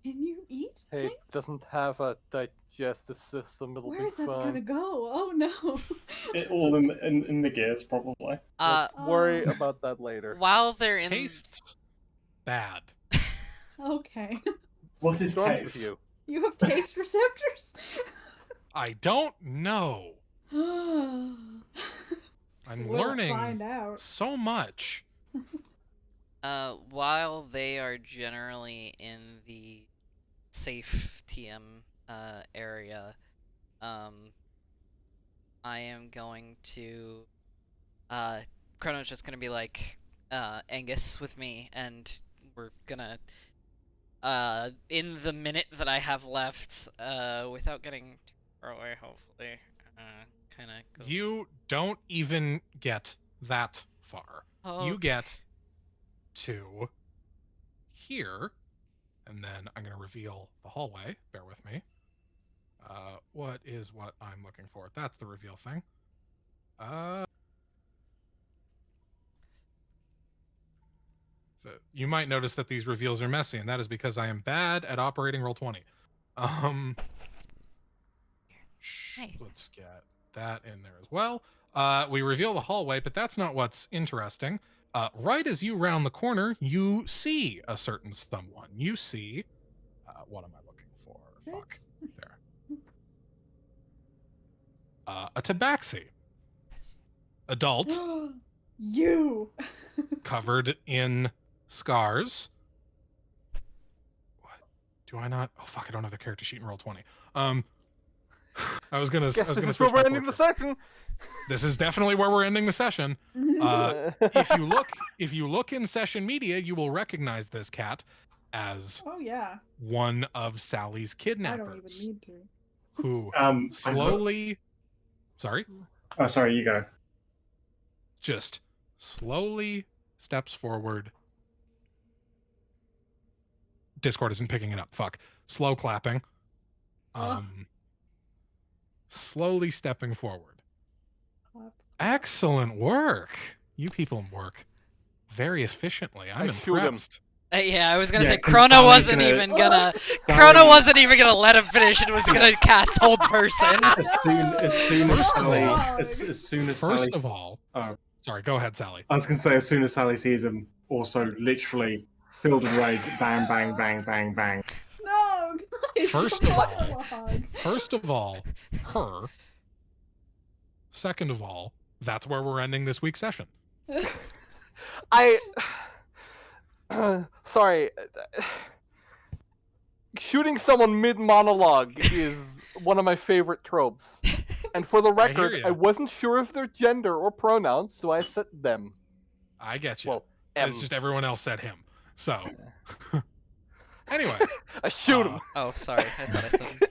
Can you eat? Hey, things? it doesn't have a digestive system. It'll Where be is that fine. gonna go? Oh no. it all in the gears probably. uh, Let's worry Oh. about that later. while they're in, Tastes bad. Okay. What is What's wrong with taste? you? You have taste receptors? I don't know. We'll I'm find learning out. so much. while they are generally in the safe TM area, I am going to Chrono's just gonna be like Angus with me, and we're gonna in the minute that I have left, without getting too far away, hopefully, kind of go. You don't even get that far. You Okay. get to here, and then I'm going to reveal the hallway. Bear with me. What is what I'm looking for? That's the reveal thing. So you might notice that these reveals are messy, and that is because I am bad at operating Roll20. Hey. Let's get that in there as well. We reveal the hallway, but that's not what's interesting. Right as you round the corner, you see a certain someone. You see, what am I looking for? Fuck, there. A tabaxi. Adult, You. covered in scars. What? Do I not? Oh fuck! I don't have the character sheet in Roll20. I was gonna. Guess I was this gonna is where switch we're my ending the portrait. session. This is definitely where we're ending the session. If you look in session media, you will recognize this cat as Oh yeah. one of Sally's I don't even kidnappers, need to. who Slowly. sorry, Oh, sorry. You go. just slowly steps forward Discord isn't picking it up. Fuck. Slow clapping. Ugh. Slowly stepping forward. Clap. Excellent work. You people work very efficiently. I'm I shoot him. impressed. Yeah, I was gonna Yeah, say and Chrono Sally's wasn't gonna- even gonna. Sally- Chrono wasn't even gonna let him finish. It was gonna cast hold person. As soon as First of Sally, all- as soon as First Sally, of all, Oh. sorry, go ahead, Sally. I was going to say, as soon as Sally sees him, also literally filled with rage, bang, bang, bang, bang, bang. No, guys. First of all- monologue. First of all, her. Second of all, that's where we're ending this week's session. I. Sorry. Shooting someone mid monologue is one of my favorite tropes. And for the I hear record, ya. I wasn't sure of their gender or pronouns, so I said them. I get you. Well, M. It's just everyone else said him. So, anyway, I shoot him. Oh, sorry. I thought I said.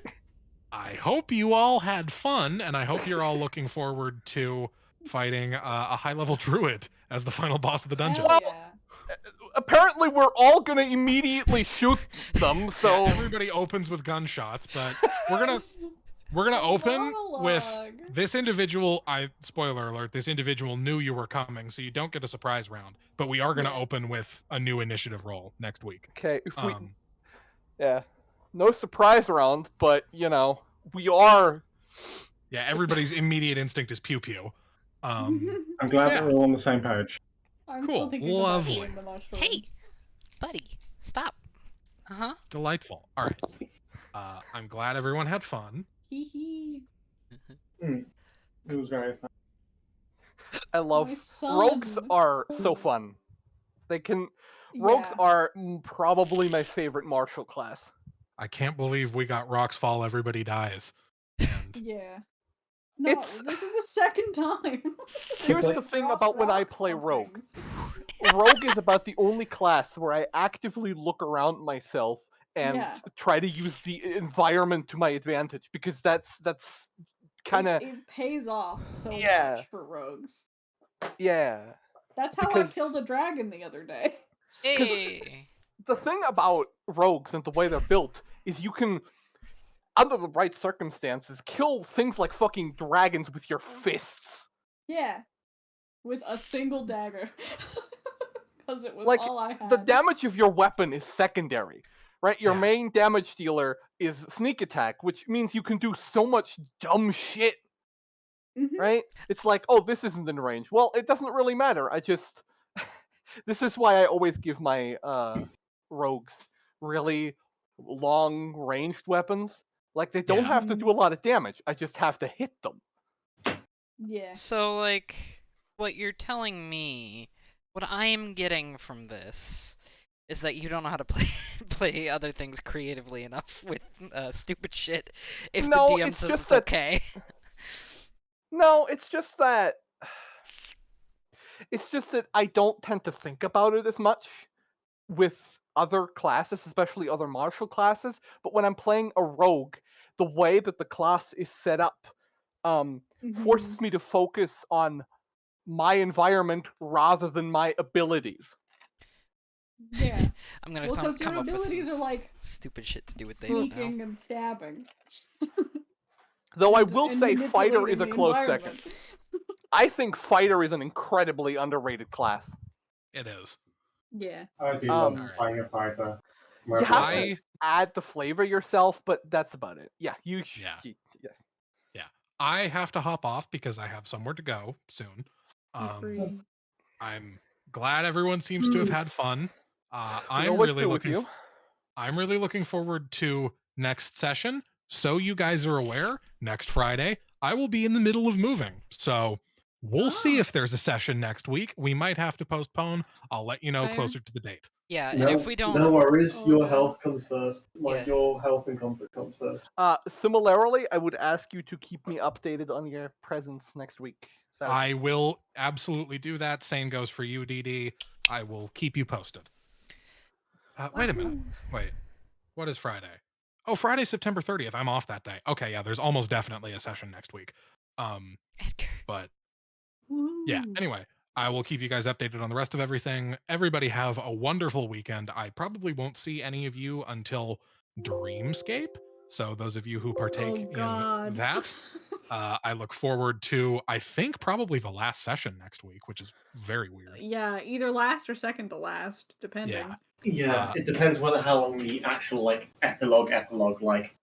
I hope you all had fun, and I hope you're all looking forward to fighting a high-level druid as the final boss of the dungeon. Hell yeah. Apparently, we're all gonna immediately shoot them, so. Everybody opens with gunshots, but we're gonna open with Monologue. this individual. Spoiler alert: this individual knew you were coming, so you don't get a surprise round. But we are gonna Yeah. open with a new initiative roll next week. Okay, if we. Um, Yeah. No surprise round, but, you know, we are. yeah, everybody's immediate instinct is pew pew. I'm glad Yeah. that we're all on the same page. I'm Cool. still thinking Lovely. about eating the mushroom. Hey, buddy, stop. Uh huh. Delightful. All right. I'm glad everyone had fun. Hee hee. It was very fun. I love. My son. Rogues are so fun. They can. Rogues Yeah. are probably my favorite martial class. I can't believe we got Rocks Fall, Everybody Dies. And Yeah. No, It's- this is the second time. Here's like- the thing Drop about when I rocks play on Rogue. things. Rogue is about the only class where I actively look around myself and Yeah. try to use the environment to my advantage because that's kind of It pays off so Yeah. much for rogues. yeah. That's how Because- I killed a dragon the other day. Hey. The thing about rogues and the way they're built is you can, under the right circumstances, kill things like fucking dragons with your fists. Yeah. With a single dagger. Because it was Like, all I had. The damage of your weapon is secondary, right? Your Yeah. main damage dealer is sneak attack, which means you can do so much dumb shit, Mhm. right? It's like, oh, this isn't in range. Well, it doesn't really matter. I just this is why I always give my rogues really long ranged weapons. Like they don't Yeah. have to do a lot of damage. I just have to hit them. Yeah. So, like, what you're telling me, what I am getting from this, is that you don't know how to play play other things creatively enough with stupid shit. If No, the DM it's says just it's that- okay. No, it's just that I don't tend to think about it as much with other classes, especially other martial classes. But when I'm playing a rogue, the way that the class is set up Mhm. forces me to focus on my environment rather than my abilities. Yeah. I'm gonna Well, because come your up with abilities some are like stupid shit to do with David now. sneaking and stabbing. Though I and- will and say fighter is manipulating a the close environment. second. I think fighter is an incredibly underrated class. it is. Yeah. I do love Alright. playing a fighter. You have I- to add the flavor yourself, but that's about it. Yeah, Yeah. yes. I have to hop off because I have somewhere to go soon. Agreed. I'm glad everyone seems to have had fun. We I'm always really do with looking. you. I'm really looking forward to next session. So you guys are aware, next Friday I will be in the middle of moving. So we'll see Oh. if there's a session next week. We might have to postpone. I'll let you know Fair. closer to the date. Yeah, and if we don't, No worries, Oh, your no. health comes first. Like Yeah. your health and comfort comes first. Similarly, I would ask you to keep me updated on your presence next week. So, I will absolutely do that. Same goes for you, DD. I will keep you posted. Wait a minute. Wait. What is Friday? Oh, Friday, September 30th. I'm off that day. Okay, yeah, there's almost definitely a session next week. Edgar. But yeah, Woo. anyway, I will keep you guys updated on the rest of everything. Everybody have a wonderful weekend. I probably won't see any of you until Dreamscape. So those of you who partake Oh God. in that, I look forward to, I think, probably the last session next week, which is very weird. Yeah, either last or second to last, depending. Yeah, it depends whether how long the actual like epilogue like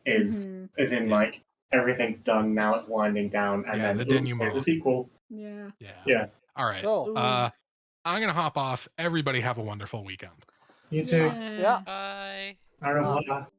is. Mhm. As in Yeah. like everything's done, now it's winding down, and Yeah, then the oops, there's a denouement. sequel. Yeah. Yeah. All right. Oh, I'm gonna hop off. Everybody have a wonderful weekend. You too. Yeah. Bye. Au revoir.